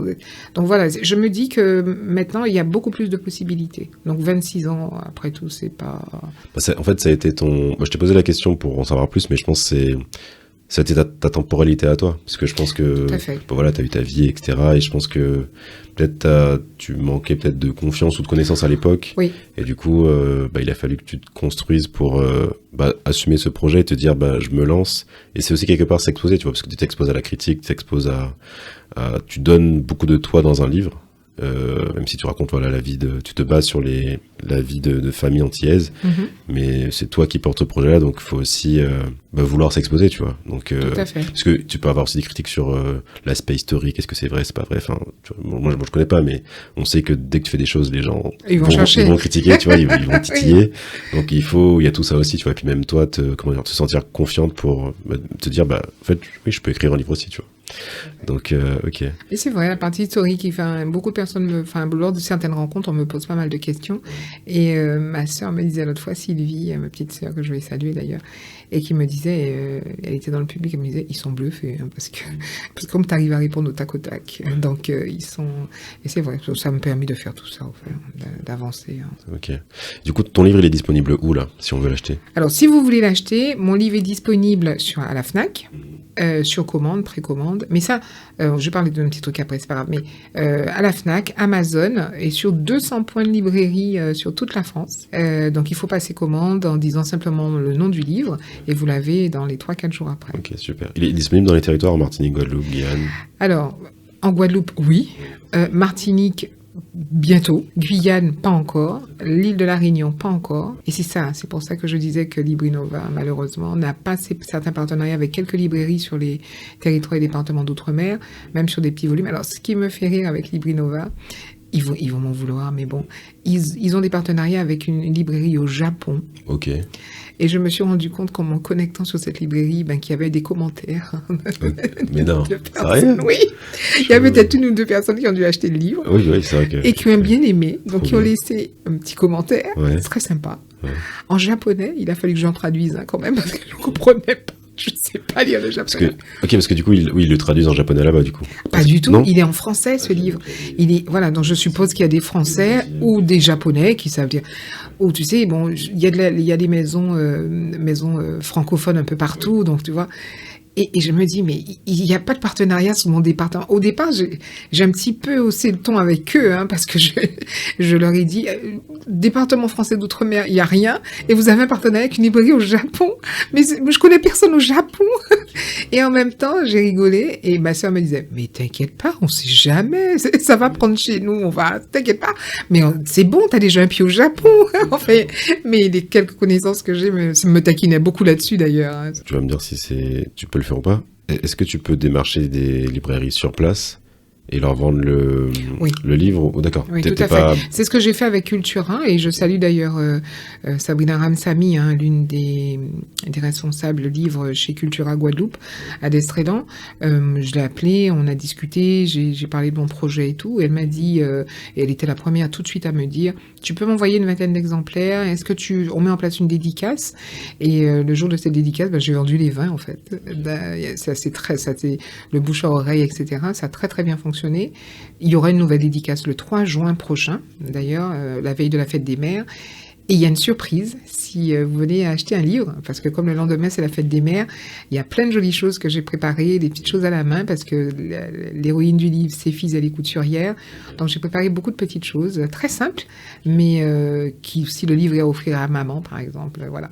Donc voilà, je me dis que maintenant, il y a beaucoup plus de possibilités. Donc 26 ans, après tout, c'est pas... En fait, ça a été Moi, je t'ai posé la question pour en savoir plus, mais je pense que c'était ta temporalité à toi. Parce que je pense que t'as eu ta vie, etc. Et je pense que peut-être tu manquais peut-être de confiance ou de connaissance à l'époque. Oui. Et du coup, il a fallu que tu te construises pour assumer ce projet et te dire, je me lance. Et c'est aussi quelque part s'exposer, tu vois, parce que tu t'exposes à la critique, tu t'exposes tu donnes beaucoup de toi dans un livre. Même si tu racontes tu te bases sur la vie de famille antillaise, mais c'est toi qui portes ce projet-là, donc il faut aussi vouloir s'exposer, tu vois. Donc, tout à fait. Parce que tu peux avoir aussi des critiques sur l'aspect historique, est-ce que c'est vrai, c'est pas vrai. Enfin, moi je connais pas, mais on sait que dès que tu fais des choses, les gens ils vont critiquer, tu vois, ils vont titiller. Oui. Donc il y a tout ça aussi, tu vois. Et puis même toi, te sentir confiante pour te dire, en fait, oui, je peux écrire un livre aussi, tu vois. Donc, ok. Et c'est vrai, la partie historique, beaucoup de personnes lors de certaines rencontres, on me pose pas mal de questions. Et ma sœur me disait l'autre fois, Sylvie, ma petite sœur que je vais saluer d'ailleurs, et qui me disait, elle était dans le public, elle me disait, ils sont bluffés, parce que comme tu arrives à répondre au tac au tac, donc ils sont... Et c'est vrai, ça me permet de faire tout ça, d'avancer. Ok. Du coup, ton livre, il est disponible où, là, si on veut l'acheter? Alors, si vous voulez l'acheter, mon livre est disponible à la Fnac, sur commande, précommande. Mais ça, je vais parler d'un petit truc après, c'est pas grave. Mais à la Fnac, Amazon et sur 200 points de librairie sur toute la France. Donc, il faut passer commande en disant simplement le nom du livre et vous l'avez dans les 3-4 jours après. Ok, super. Il est disponible dans les territoires en Martinique, Guadeloupe, Guyane? Alors, en Guadeloupe, oui. Martinique, bientôt. Guyane, pas encore. L'île de la Réunion, pas encore. Et c'est pour ça que je disais que Librinova, malheureusement, n'a pas certains partenariats avec quelques librairies sur les territoires et départements d'outre-mer, même sur des petits volumes. Alors, ce qui me fait rire avec Librinova, ils vont m'en vouloir, mais bon, ils ont des partenariats avec une librairie au Japon. Ok. Et je me suis rendu compte qu'en me connectant sur cette librairie, qu'il y avait des commentaires. Mais non, sérieux? Oui. Il y avait peut-être une ou deux personnes qui ont dû acheter le livre. Oui, c'est vrai que... Et qui ont bien aimé. Donc, qui ont laissé un petit commentaire. Ouais. C'est très sympa. Ouais. En japonais, il a fallu que j'en traduise quand même, parce que je ne comprenais pas. Je sais pas lire le japonais. Parce que du coup, ils le traduisent en japonais là-bas, du coup. Pas du tout, Non. il est en français, ce livre. Voilà, donc je suppose qu'il y a des Français ou des Japonais qui savent dire. Ou tu sais, bon, il y a des maisons francophones un peu partout, donc tu vois. Et je me dis, mais il n'y a pas de partenariat sur mon département. Au départ, j'ai un petit peu haussé le ton avec eux, hein, parce que je leur ai dit, département français d'outre-mer, il n'y a rien, et vous avez un partenariat avec une librairie au Japon. Mais je connais personne au Japon. Et en même temps, j'ai rigolé, et ma sœur me disait, mais t'inquiète pas, on sait jamais, ça va prendre chez nous, t'inquiète pas. Mais c'est bon, t'as déjà un pied au Japon. Enfin, mais les quelques connaissances que j'ai me taquinaient beaucoup là-dessus, d'ailleurs. Hein. Tu vas me dire si tu peux le faire ou pas. Est-ce que tu peux démarcher des librairies sur place et leur vendre le livre? Oh, d'accord. Oui, tout à fait. C'est ce que j'ai fait avec Cultura, et je salue d'ailleurs Sabrina Ramsamy, hein, l'une des responsables livres chez Cultura Guadeloupe, à Destrédan. Je l'ai appelée, on a discuté, j'ai parlé de mon projet et tout, et elle m'a dit, et elle était la première tout de suite à me dire, tu peux m'envoyer une vingtaine d'exemplaires, est-ce que on met en place une dédicace? Et le jour de cette dédicace, j'ai vendu les 20 en fait. Ça c'est le bouche à oreille, etc. Ça a très très bien fonctionné. Il y aura une nouvelle dédicace le 3 juin prochain, d'ailleurs, la veille de la fête des mères. Et il y a une surprise si vous venez acheter un livre, parce que comme le lendemain c'est la fête des mères, il y a plein de jolies choses que j'ai préparées, des petites choses à la main, parce que l'héroïne du livre, c'est Fils, elle est couturière. Donc j'ai préparé beaucoup de petites choses, très simples, mais si le livre est à offrir à maman, par exemple, voilà.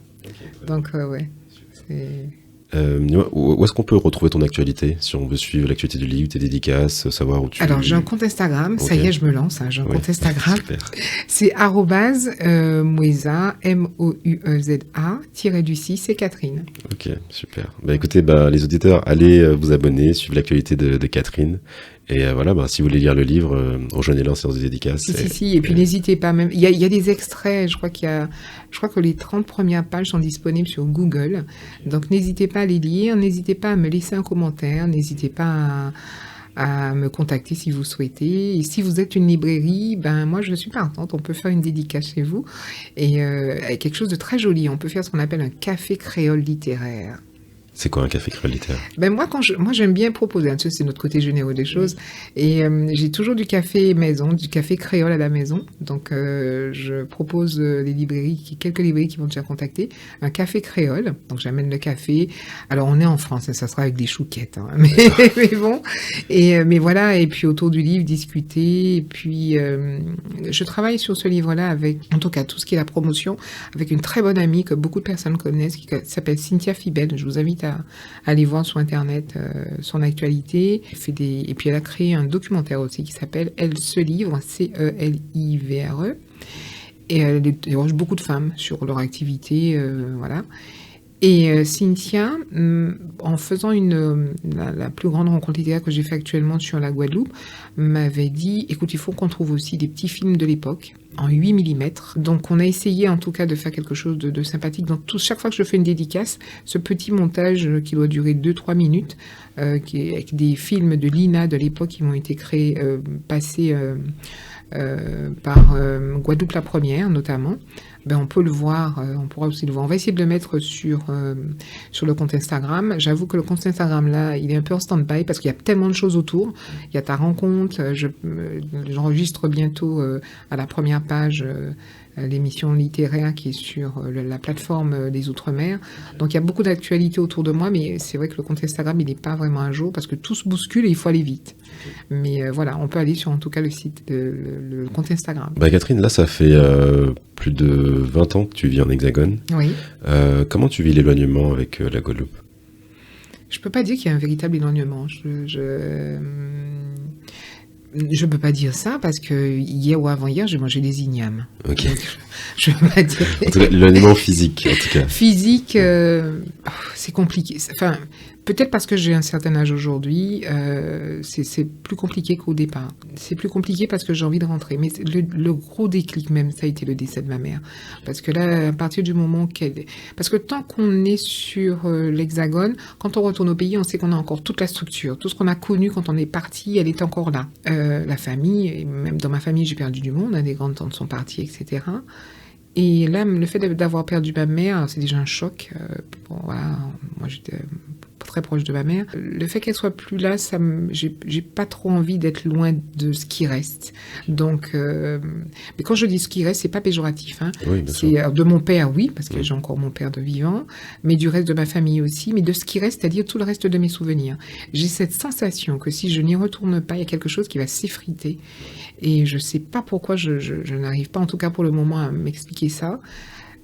Donc ouais, c'est... Où est-ce qu'on peut retrouver ton actualité, si on veut suivre l'actualité du livre, tes dédicaces, savoir où tu... Alors, j'ai un compte Instagram, okay. Ça y est, je me lance, hein, j'ai un compte Instagram. Super. C'est @Moueza, Moueza, _du6, c'est Catherine. Ok, super. Écoutez, les auditeurs, allez vous abonner, suivre l'actualité de Catherine. Et voilà, si vous voulez lire le livre, rejoignez-le en séance de dédicace. Si. Et puis n'hésitez pas, même. Il y a des extraits, je crois que les 30 premières pages sont disponibles sur Google. Donc n'hésitez pas à les lire, n'hésitez pas à me laisser un commentaire, n'hésitez pas à me contacter si vous souhaitez. Et si vous êtes une librairie, moi je suis partante, on peut faire une dédicace chez vous. Et quelque chose de très joli, on peut faire ce qu'on appelle un café créole littéraire. C'est quoi un café créole littéraire? Moi, j'aime bien proposer, hein, c'est notre côté généreux des choses. Et j'ai toujours du café maison, du café créole à la maison. Donc, je propose quelques librairies qui vont déjà contacter, un café créole. Donc, j'amène le café. Alors, on est en France, hein, ça sera avec des chouquettes. Hein, mais bon. Mais voilà, et puis autour du livre, discuter. Et puis, je travaille sur ce livre-là avec, en tout cas, tout ce qui est la promotion, avec une très bonne amie que beaucoup de personnes connaissent, qui s'appelle Cynthia Fibel. Je vous invite à aller voir sur Internet son actualité. Et puis elle a créé un documentaire aussi qui s'appelle Elle se livre, CELIVRE. Et elle interroge beaucoup de femmes sur leur activité, voilà. Et Cynthia, en faisant la plus grande rencontre littéraire que j'ai fait actuellement sur la Guadeloupe, m'avait dit, écoute, il faut qu'on trouve aussi des petits films de l'époque, en 8 mm. Donc on a essayé en tout cas de faire quelque chose de sympathique. Donc chaque fois que je fais une dédicace, ce petit montage qui doit durer 2-3 minutes, qui est avec des films de l'INA de l'époque qui ont été créés, passés par Guadeloupe la Première notamment, on peut le voir, on pourra aussi le voir. On va essayer de le mettre sur le compte Instagram. J'avoue que le compte Instagram là, il est un peu en stand-by parce qu'il y a tellement de choses autour. Il y a ta rencontre, j'enregistre bientôt à la première page l'émission littéraire qui est sur la plateforme des Outre-mer. Donc il y a beaucoup d'actualités autour de moi, mais c'est vrai que le compte Instagram il n'est pas vraiment à jour parce que tout se bouscule et il faut aller vite. Mais voilà, on peut aller sur en tout cas le site, le compte Instagram. Catherine, là ça fait plus de 20 ans que tu vis en Hexagone. Oui. Comment tu vis l'éloignement avec la Guadeloupe? Je peux pas dire qu'il y a un véritable éloignement. Je peux pas dire ça parce que hier ou avant-hier, j'ai mangé des ignames. Ok. Donc, je peux pas dire. En tout cas, l'éloignement physique, en tout cas. Physique, c'est compliqué. Enfin, peut-être parce que j'ai un certain âge aujourd'hui, c'est plus compliqué qu'au départ. C'est plus compliqué parce que j'ai envie de rentrer. Mais le gros déclic même, ça a été le décès de ma mère. Parce que là, à partir du moment parce que tant qu'on est sur l'Hexagone, quand on retourne au pays, on sait qu'on a encore toute la structure. Tout ce qu'on a connu quand on est parti, elle est encore là. La famille, et même dans ma famille, j'ai perdu du monde. Des grandes tantes sont parties, etc. Et là, le fait d'avoir perdu ma mère, c'est déjà un choc. Bon, voilà, moi j'étais très proche de ma mère. Le fait qu'elle soit plus là, j'ai pas trop envie d'être loin de ce qui reste. Donc, mais quand je dis ce qui reste, c'est pas péjoratif. Hein. Oui, bien sûr. De mon père, oui, parce que j'ai encore mon père de vivant, mais du reste de ma famille aussi, mais de ce qui reste, c'est-à-dire tout le reste de mes souvenirs. J'ai cette sensation que si je n'y retourne pas, il y a quelque chose qui va s'effriter. Et je sais pas pourquoi je n'arrive pas, en tout cas pour le moment, à m'expliquer ça.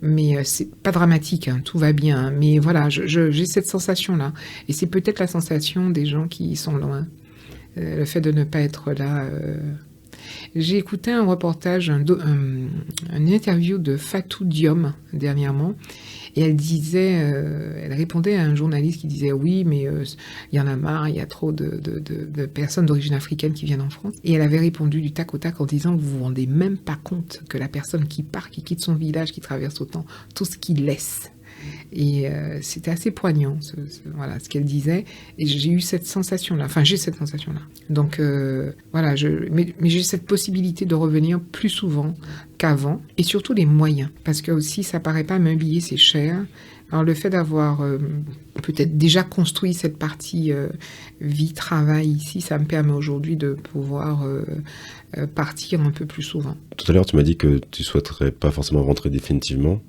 Mais c'est pas dramatique, hein, tout va bien. Hein, mais voilà, j'ai cette sensation-là. Et c'est peut-être la sensation des gens qui sont loin. Le fait de ne pas être là. J'ai écouté un reportage, une interview de Fatou Diom dernièrement. Et elle répondait à un journaliste qui disait oui, mais il y en a marre, il y a trop de personnes d'origine africaine qui viennent en France. Et elle avait répondu du tac au tac en disant que vous vous rendez même pas compte que la personne qui part, qui quitte son village, qui traverse autant, tout ce qu'il laisse. Et c'était assez poignant, voilà, ce qu'elle disait. Et j'ai eu cette sensation-là. Enfin, j'ai cette sensation-là. Donc, voilà, mais j'ai cette possibilité de revenir plus souvent qu'avant. Et surtout les moyens. Parce que aussi, ça paraît pas m'habiller, c'est cher. Alors, le fait d'avoir peut-être déjà construit cette partie vie-travail ici, ça me permet aujourd'hui de pouvoir partir un peu plus souvent. Tout à l'heure, tu m'as dit que tu souhaiterais pas forcément rentrer définitivement.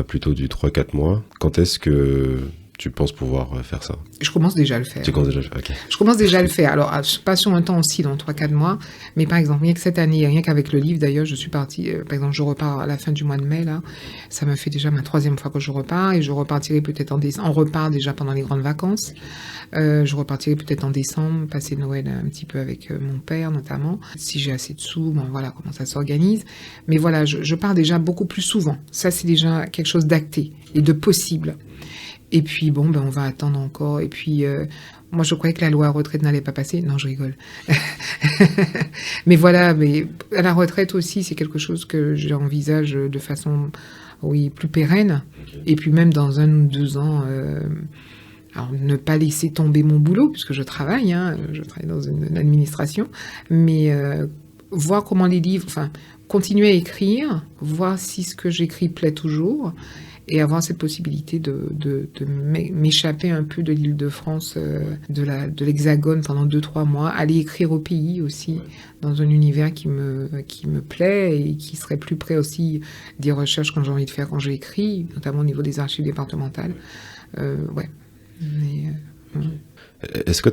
Plutôt du 3-4 mois. Quand est-ce que tu penses pouvoir faire ça ? Je commence déjà à le faire. Tu commences déjà à le faire, ok. Je commence déjà à le faire. Alors, pas sur un temps aussi, dans 3-4 mois, mais par exemple, rien que cette année, rien qu'avec le livre, d'ailleurs, je suis partie, par exemple, je repars à la fin du mois de mai, là, ça me fait déjà ma 3e fois que je repars, et je repartirai peut-être en décembre. On repart déjà pendant les grandes vacances. Je repartirai peut-être en décembre, passer Noël un petit peu avec mon père, notamment. Si j'ai assez de sous, bon, voilà comment ça s'organise. Mais voilà, je pars déjà beaucoup plus souvent. Ça, c'est déjà quelque chose d'acté et de possible. Et puis, bon, on va attendre encore. Et puis, moi, je croyais que la loi retraite n'allait pas passer. Non, je rigole. Mais voilà, mais à la retraite aussi, c'est quelque chose que j'envisage de façon, oui, plus pérenne. Et puis, même dans 1 ou 2 ans... Alors, ne pas laisser tomber mon boulot, puisque je travaille dans une administration, mais voir comment les livres, enfin, continuer à écrire, voir si ce que j'écris plaît toujours, et avoir cette possibilité de m'échapper un peu de l'Île-de-France, de l'Hexagone pendant 2-3 mois, aller écrire au pays aussi, dans un univers qui me plaît et qui serait plus près aussi des recherches que j'ai envie de faire quand j'écris, notamment au niveau des archives départementales. Ouais. Mais, Est-ce que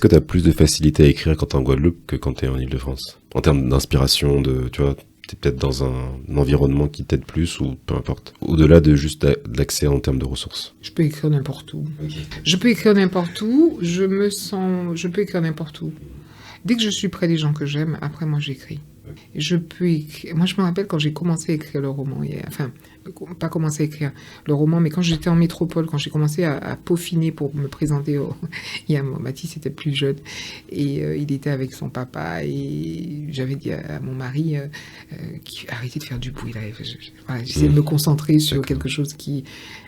tu as plus de facilité à écrire quand tu es en Guadeloupe que quand tu es en Île-de-France ? En termes d'inspiration, tu vois, tu es peut-être dans un environnement qui t'aide plus ou peu importe. Au-delà de juste l'accès en termes de ressources. Je peux écrire n'importe où. Okay. Je peux écrire n'importe où, je peux écrire n'importe où. Dès que je suis près des gens que j'aime, après moi j'écris. Je peux écrire. Moi je me rappelle quand j'ai commencé à écrire le roman, enfin, pas commencé à écrire le roman, mais quand j'étais en métropole, quand j'ai commencé à peaufiner pour me présenter Mathis était plus jeune et il était avec son papa et j'avais dit à mon mari arrêtez de faire du bruit là. J'essayais de me concentrer sur quelque chose qui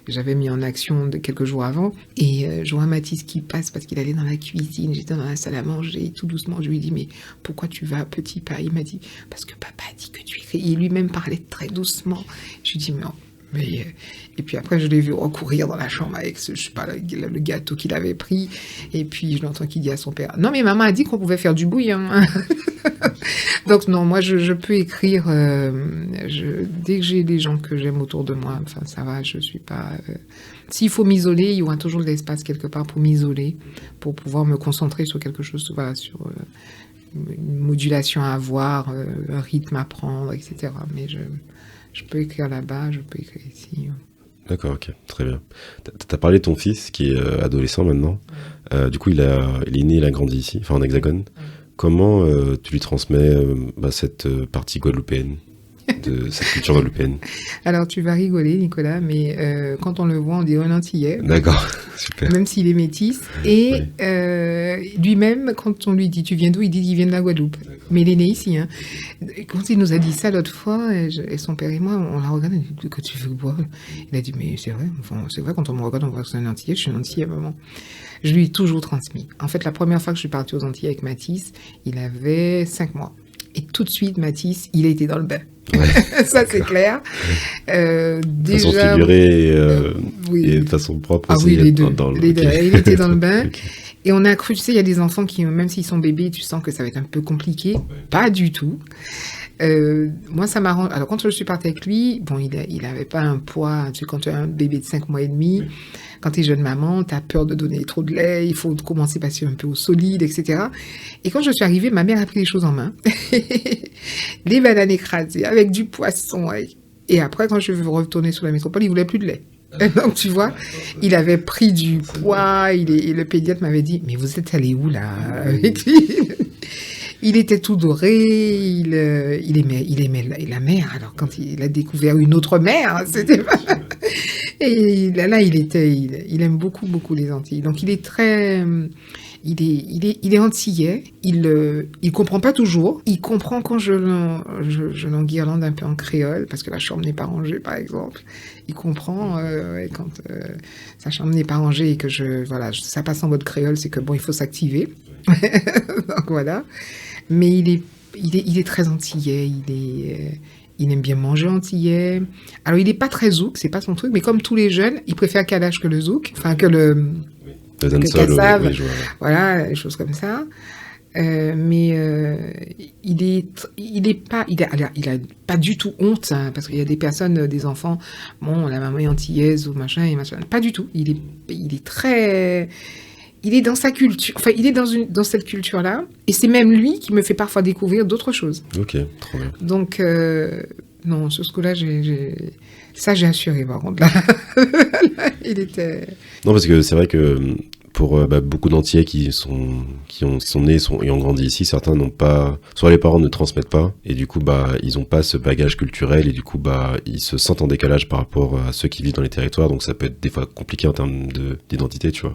j'avais mis en action quelques jours avant et je vois Mathis qui passe parce qu'il allait dans la cuisine, j'étais dans la salle à manger et tout doucement je lui ai dit mais pourquoi tu vas petit pas? Il m'a dit parce que papa a dit que tu écris. Il lui-même parlait très doucement. Je lui ai dit mais et puis après je l'ai vu recourir dans la chambre avec le gâteau qu'il avait pris et puis je l'entends qui dit à son père non mais maman a dit qu'on pouvait faire du bruit hein. Donc non, moi je peux écrire dès que j'ai des gens que j'aime autour de moi, enfin ça va, je suis pas s'il faut m'isoler, il y aura toujours de l'espace quelque part pour m'isoler, pour pouvoir me concentrer sur quelque chose, voilà, sur une modulation à avoir, un rythme à prendre, etc. Mais je peux écrire là-bas, je peux écrire ici. D'accord, ok, très bien. T'as parlé de ton fils qui est adolescent maintenant. Du coup, il est né, il a grandi ici, enfin en Hexagone. Comment tu lui transmets cette partie guadeloupéenne, de cette culture guadeloupéenne? Alors, tu vas rigoler, Nicolas, mais quand on le voit, on dirait un Antillais. D'accord, super. Même s'il est métis. Et oui. Lui-même, quand on lui dit « tu viens d'où ?» il dit qu'il vient de la Guadeloupe. D'accord. Mais il est né ici. Hein. Quand il nous a dit ça l'autre fois, et son père et moi, on l'a regardé, on a dit « que tu veux boire ?» Il a dit « mais c'est vrai, quand on me regarde, on voit que c'est un Antillais, je suis un Antillais, maman. » Je lui ai toujours transmis. En fait, la première fois que je suis partie aux Antilles avec Mathis, il avait 5 mois. Et tout de suite, Mathis, il a été dans le bain. Ouais. Ça, c'est clair. De façon figurée oui. et de façon propre aussi. Oui, les deux. Okay. Il était dans le bain. Okay. Et on a cru, tu sais, il y a des enfants qui, même s'ils sont bébés, tu sens que ça va être un peu compliqué. Ouais. Pas du tout. Moi, ça m'arrange. Alors, quand je suis partie avec lui, bon, il avait pas un poids. Tu sais, quand tu as un bébé de 5 mois et demi, quand tu es jeune maman, tu as peur de donner trop de lait, il faut commencer à passer un peu au solide, etc. Et quand je suis arrivée, ma mère a pris les choses en main. Les bananes écrasées, avec du poisson. Et après, quand je veux retourner sur la métropole, il voulait plus de lait. Donc, tu vois, il avait pris du poids, et le pédiatre m'avait dit, mais vous êtes allé où, là, avec lui? Il était tout doré, il aimait la mer. Alors, quand il a découvert une autre mer, c'était pas... Et là, il aime beaucoup, beaucoup les Antilles. Donc, il est très... Il est antillais, il comprend pas toujours. Il comprend quand je l'enguirlande un peu en créole, parce que la chambre n'est pas rangée, par exemple. Il comprend quand sa chambre n'est pas rangée et que ça passe en mode créole, c'est que bon, il faut s'activer. Donc voilà. Mais il est très antillais, il aime bien manger antillais. Alors, il n'est pas très zouk, c'est pas son truc, mais comme tous les jeunes, il préfère Kalash que le zouk, enfin que le cassave, oui, voilà, des choses comme ça. Mais il a pas du tout honte, hein, parce qu'il y a des personnes, des enfants, bon, la maman est antillaise ou machin, pas du tout. Il est très... Il est dans sa culture, enfin, il est dans cette culture-là, et c'est même lui qui me fait parfois découvrir d'autres choses. Ok, trop bien. Donc, non, sur ce coup-là, j'ai assuré, par contre, là. Il était... Non, parce que c'est vrai que pour beaucoup d'Antillais qui sont nés et ont grandi ici, certains n'ont pas, soit les parents ne transmettent pas, et du coup ils n'ont pas ce bagage culturel, et du coup ils se sentent en décalage par rapport à ceux qui vivent dans les territoires, donc ça peut être des fois compliqué en termes d'identité, tu vois.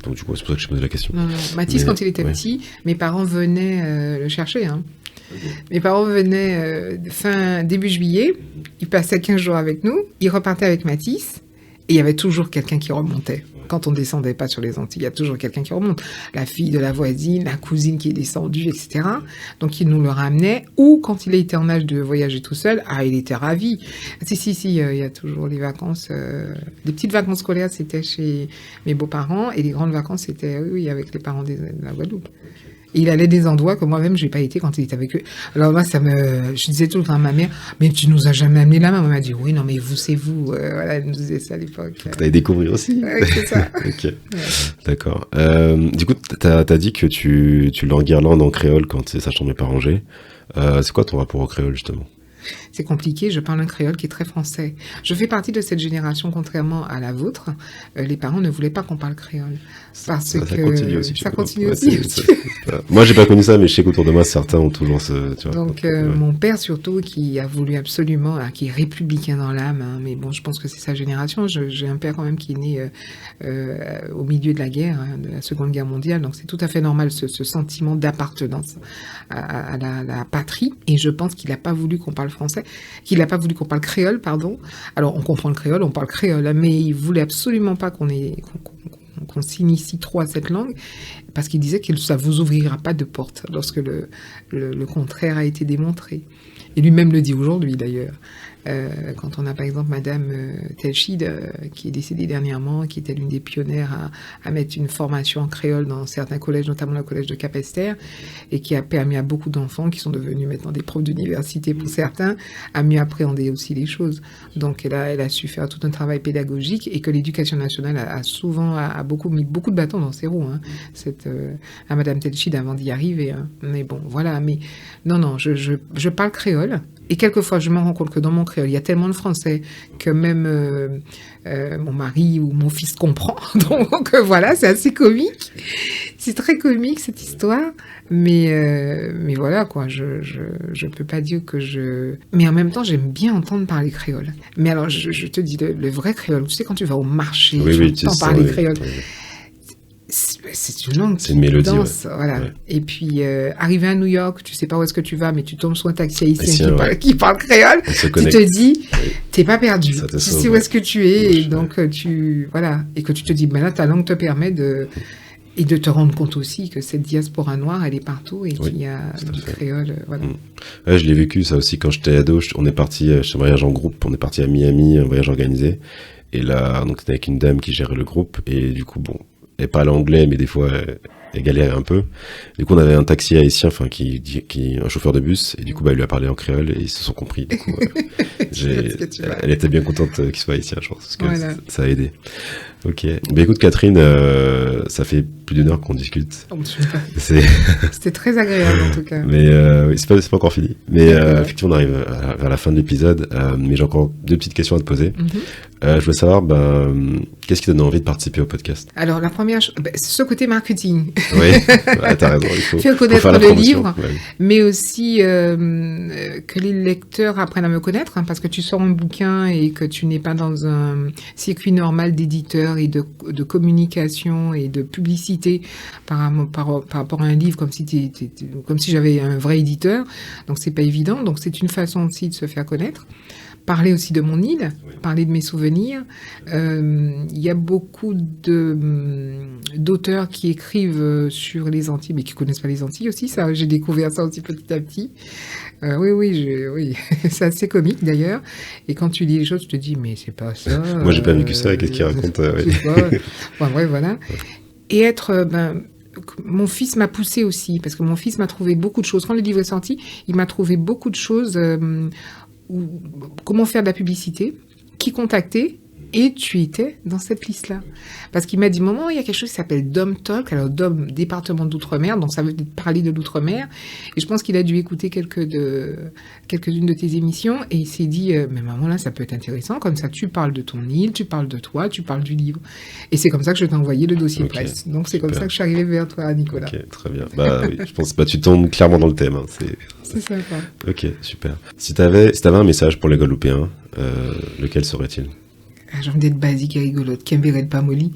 Donc du coup c'est pour ça que je posais la question. Mathis, quand il était petit, mes parents venaient le chercher, hein. Mes parents venaient début juillet, ils passaient 15 jours avec nous, ils repartaient avec Mathis, et il y avait toujours quelqu'un qui remontait. Quand on ne descendait pas sur les Antilles, il y a toujours quelqu'un qui remonte. La fille de la voisine, la cousine qui est descendue, etc. Donc, il nous le ramenait. Ou quand il était en âge de voyager tout seul, il était ravi. Si, il y a toujours les vacances. Les petites vacances scolaires, c'était chez mes beaux-parents. Et les grandes vacances, c'était, oui, avec les parents de la Guadeloupe. Et il allait des endroits que moi-même, je n'ai pas été quand il était avec eux. Alors moi, je disais tout le temps à ma mère, mais tu nous as jamais amené là-bas. Maman m'a dit, oui, non, mais vous, c'est vous. Voilà, elle nous disait ça à l'époque. Tu allais découvrir aussi. Oui, c'est ça. Ok, ouais. D'accord. Du coup, tu as dit que tu l'enguirlandes en créole quand sa chambre n'est pas rangée. C'est quoi ton rapport au créole, justement ? C'est compliqué, je parle un créole qui est très français. Je fais partie de cette génération, contrairement à la vôtre. Les parents ne voulaient pas qu'on parle créole. Ça continue aussi. Ça continue aussi. Moi, j'ai pas connu ça, mais je sais qu'autour de moi, certains ont toujours ce... Tu vois, donc, mon père, surtout, qui a voulu absolument... qui est républicain dans l'âme, hein, mais bon, je pense que c'est sa génération. J'ai un père quand même qui est né au milieu de la guerre, hein, de la Seconde Guerre mondiale. Donc, c'est tout à fait normal, ce sentiment d'appartenance à la patrie. Et je pense qu'il n'a pas voulu qu'on parle français, qu'il n'a pas voulu qu'on parle créole, pardon. Alors, on comprend le créole, on parle créole, mais il voulait absolument pas qu'on s'initie trop à cette langue, parce qu'il disait que ça vous ouvrira pas de porte lorsque le contraire a été démontré. Et lui-même le dit aujourd'hui, d'ailleurs. Quand on a, par exemple, Madame Telchid, qui est décédée dernièrement, qui était l'une des pionnières à mettre une formation en créole dans certains collèges, notamment le collège de Capesterre, et qui a permis à beaucoup d'enfants, qui sont devenus maintenant des profs d'université pour certains, à mieux appréhender aussi les choses. Donc, elle a su faire tout un travail pédagogique, et que l'éducation nationale a souvent mis beaucoup de bâtons dans ses roues, hein, à Madame Telchid avant d'y arriver. Hein. Mais bon, voilà. Mais non, je parle créole. Et quelquefois, je me rends compte que dans mon créole, il y a tellement de français que même mon mari ou mon fils comprend. Donc voilà, c'est assez comique. C'est très comique, cette histoire. Mais voilà, quoi. Je peux pas dire que je... Mais en même temps, j'aime bien entendre parler créole. Mais alors, je te dis, le vrai créole, tu sais, quand tu vas au marché, tu entends parler créole... C'est une langue qui danse, voilà. Ouais. Et puis, arrivé à New York, tu sais pas où est-ce que tu vas, mais tu tombes sur un taxi haïtien qui parle créole, tu te dis, t'es pas perdu, tu sais où est-ce que tu es, et donc voilà. Et que tu te dis, ben là, ta langue te permet de... Et de te rendre compte aussi que cette diaspora noire, elle est partout et qu'il y a du créole, voilà. Ouais, je l'ai vécu ça aussi quand j'étais ado. On est parti chez un voyage en groupe, on est parti à Miami, un voyage organisé. Et là, donc c'était avec une dame qui gérait le groupe et du coup, bon, elle parlait anglais, mais des fois, elle galérait un peu. Du coup, on avait un taxi haïtien, enfin, un chauffeur de bus, et du coup, il lui a parlé en créole et ils se sont compris. Du coup, elle était bien contente qu'il soit haïtien, je pense, parce que voilà. Ça a aidé. Ok. Mais écoute, Catherine, ça fait plus d'1 heure qu'on discute. Oh, c'était très agréable, en tout cas. Mais oui, c'est pas encore fini. Mais effectivement, on arrive vers la fin de l'épisode. Mais j'ai encore 2 petites questions à te poser. Je voulais savoir, qu'est-ce qui te donne envie de participer au podcast? Alors, la première chose, c'est ce côté marketing. Oui, t'as raison. Il faut connaître faire le livre, mais aussi que les lecteurs apprennent à me connaître, hein, parce que tu sors un bouquin et que tu n'es pas dans un circuit normal d'éditeur et de communication et de publicité par rapport à un livre, comme si j'avais un vrai éditeur. Donc, c'est pas évident. Donc, c'est une façon aussi de se faire connaître. Parler aussi de mon île, parler de mes souvenirs. Il y a beaucoup d'auteurs qui écrivent sur les Antilles, mais qui connaissent pas les Antilles aussi. Ça, j'ai découvert ça aussi petit à petit. Oui, c'est assez comique d'ailleurs. Et quand tu lis les choses, tu te dis, mais c'est pas ça. Moi, j'ai pas vécu ça. Qu'est-ce qu'il raconte Voilà. Et être... mon fils m'a poussé aussi, parce que mon fils m'a trouvé beaucoup de choses. Quand le livre est sorti, il m'a trouvé beaucoup de choses... comment faire de la publicité, qui contacter, et tu étais dans cette liste-là. Parce qu'il m'a dit, maman, il y a quelque chose qui s'appelle Dom Talk, alors Dom, département d'outre-mer, donc ça veut dire parler de l'outre-mer, et je pense qu'il a dû écouter quelques-unes de tes émissions, et il s'est dit, mais maman, là, ça peut être intéressant, comme ça, tu parles de ton île, tu parles de toi, tu parles du livre. Et c'est comme ça que je t'ai envoyé le dossier presse. Donc c'est comme ça que je suis arrivée vers toi, Nicolas. Ok, très bien. Oui, je pense que tu tombes clairement dans le thème. Hein. C'est sympa. Ok, super. Si t'avais un message pour les Guadeloupéens, lequel serait-il? J'ai envie d'être basique et rigolote. Kemberet pas molly.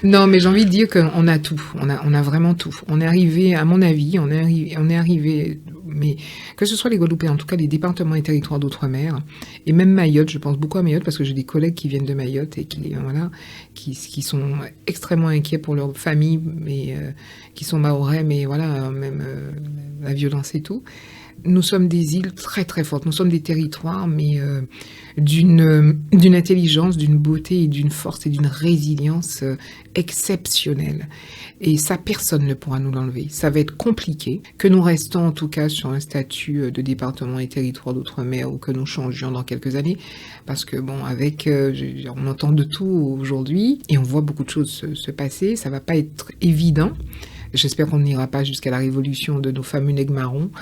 Non, mais j'ai envie de dire qu'on a tout. On a vraiment tout. On est arrivé, à mon avis, on est arrivé, mais que ce soit les Guadeloupéens, en tout cas les départements et territoires d'outre-mer, et même Mayotte, je pense beaucoup à Mayotte parce que j'ai des collègues qui viennent de Mayotte et qui sont extrêmement inquiets pour leur famille, mais qui sont mahorais, mais voilà, même la violence et tout. Nous sommes des îles très très fortes, nous sommes des territoires, mais d'une intelligence, d'une beauté et d'une force et d'une résilience exceptionnelle. Et ça, personne ne pourra nous l'enlever. Ça va être compliqué, que nous restons en tout cas sur un statut de département et territoire d'outre-mer ou que nous changions dans quelques années, parce que bon, on entend de tout aujourd'hui et on voit beaucoup de choses se passer, ça va pas être évident. J'espère qu'on n'ira pas jusqu'à la révolution de nos fameux nègres marrons.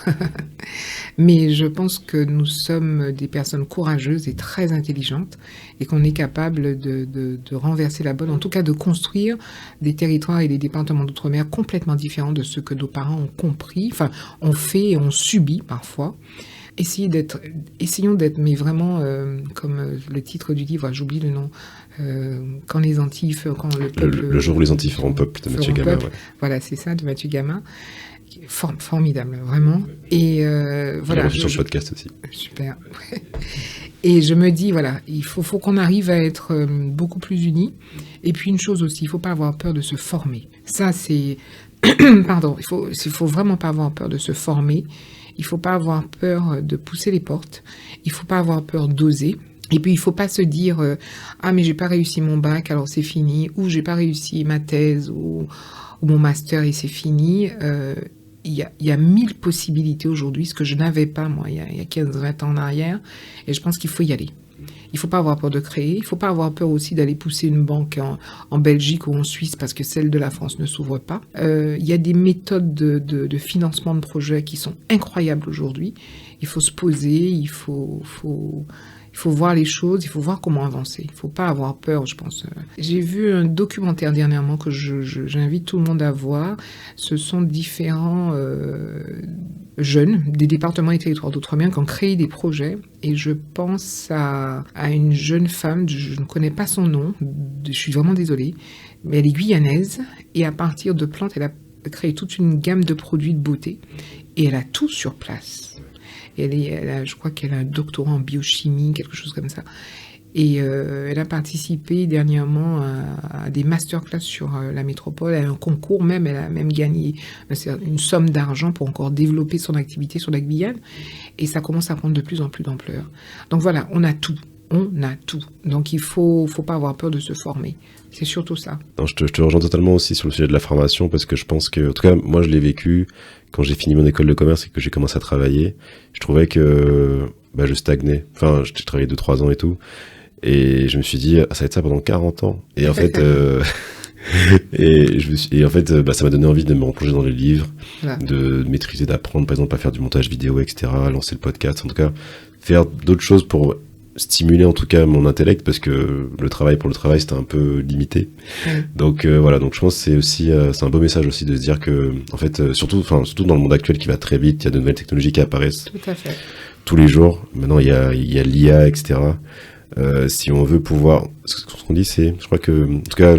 Mais je pense que nous sommes des personnes courageuses et très intelligentes et qu'on est capable de renverser la bonne, en tout cas de construire des territoires et des départements d'outre-mer complètement différents de ce que nos parents ont compris, enfin, ont fait et ont subi parfois. Essayons d'être, mais vraiment, comme le titre du livre, j'oublie le nom, quand les Antilles, quand le peuple... Le jour où les Antilles feront peuple, de Mathieu Gama. Ouais. Voilà, c'est ça, de Mathieu Gama. Formidable, vraiment. Et voilà. Sur le podcast aussi. Super. Et je me dis, voilà, il faut qu'on arrive à être beaucoup plus unis. Et puis une chose aussi, il ne faut pas avoir peur de se former. Ça, c'est... Pardon, il faut vraiment pas avoir peur de se former. Il ne faut pas avoir peur de pousser les portes. Il ne faut pas avoir peur d'oser. Et puis, il ne faut pas se dire « Ah, mais j'ai pas réussi mon bac, alors c'est fini. » Ou « J'ai pas réussi ma thèse ou mon master et c'est fini. » Il y a 1000 possibilités aujourd'hui, ce que je n'avais pas, moi, il y a 15-20 ans en arrière. Et je pense qu'il faut y aller. Il ne faut pas avoir peur de créer. Il ne faut pas avoir peur aussi d'aller pousser une banque en Belgique ou en Suisse parce que celle de la France ne s'ouvre pas. Il y a des méthodes de financement de projets qui sont incroyables aujourd'hui. Il faut se poser, il faut voir les choses, il faut voir comment avancer. Il ne faut pas avoir peur, je pense. J'ai vu un documentaire dernièrement que j'invite tout le monde à voir. Ce sont différents jeunes des départements et territoires d'outre-mer qui ont créé des projets. Et je pense à une jeune femme, je ne connais pas son nom, je suis vraiment désolée, mais elle est guyanaise. Et à partir de plantes, elle a créé toute une gamme de produits de beauté. Et elle a tout sur place. Je crois qu'elle a un doctorat en biochimie, quelque chose comme ça. Et elle a participé dernièrement à des masterclass sur la métropole, à un concours même. Elle a même gagné une somme d'argent pour encore développer son activité sur la Guyane. Et ça commence à prendre de plus en plus d'ampleur. Donc voilà, on a tout. On a tout. Donc il faut pas avoir peur de se former. C'est surtout ça. Non, je te rejoins totalement aussi sur le sujet de la formation, parce que je pense que, en tout cas, moi je l'ai vécu quand j'ai fini mon école de commerce et que j'ai commencé à travailler. Je trouvais que je stagnais. Enfin, j'ai travaillé 2-3 ans et tout. Et je me suis dit, ça va être ça pendant 40 ans. Et en fait, ça m'a donné envie de me replonger dans les livres, voilà. De maîtriser, d'apprendre, par exemple, à faire du montage vidéo, etc., à lancer le podcast, en tout cas, faire d'autres choses pour stimuler en tout cas mon intellect, parce que le travail pour le travail, c'était un peu limité. Donc voilà, donc je pense que c'est aussi c'est un beau message aussi de se dire que en fait surtout dans le monde actuel qui va très vite, il y a de nouvelles technologies qui apparaissent tout à fait. Tous les jours. Maintenant il y a l'IA, etc. Si on veut pouvoir, ce qu'on dit, c'est, je crois que, en tout cas,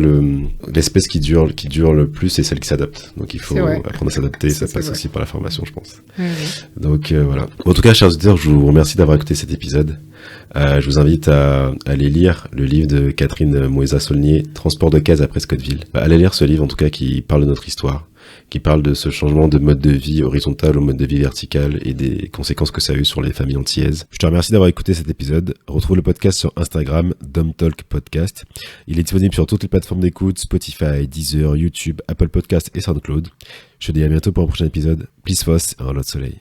l'espèce qui dure le plus, c'est celle qui s'adapte. Donc il faut apprendre à s'adapter. Ça passe aussi par la formation, je pense. Donc voilà. En tout cas, chers auditeurs, je vous remercie d'avoir écouté cet épisode. Je vous invite à aller lire le livre de Catherine Moësa-Saulnier, Transport de cases à Prescottville. Allez lire ce livre, en tout cas, qui parle de notre histoire, qui parle de ce changement de mode de vie horizontal au mode de vie vertical et des conséquences que ça a eu sur les familles antillaises. Je te remercie d'avoir écouté cet épisode. Retrouve le podcast sur Instagram, DomTalk Podcast. Il est disponible sur toutes les plateformes d'écoute, Spotify, Deezer, YouTube, Apple Podcast et SoundCloud. Je te dis à bientôt pour un prochain épisode. Peace, Foss et un lot de soleil.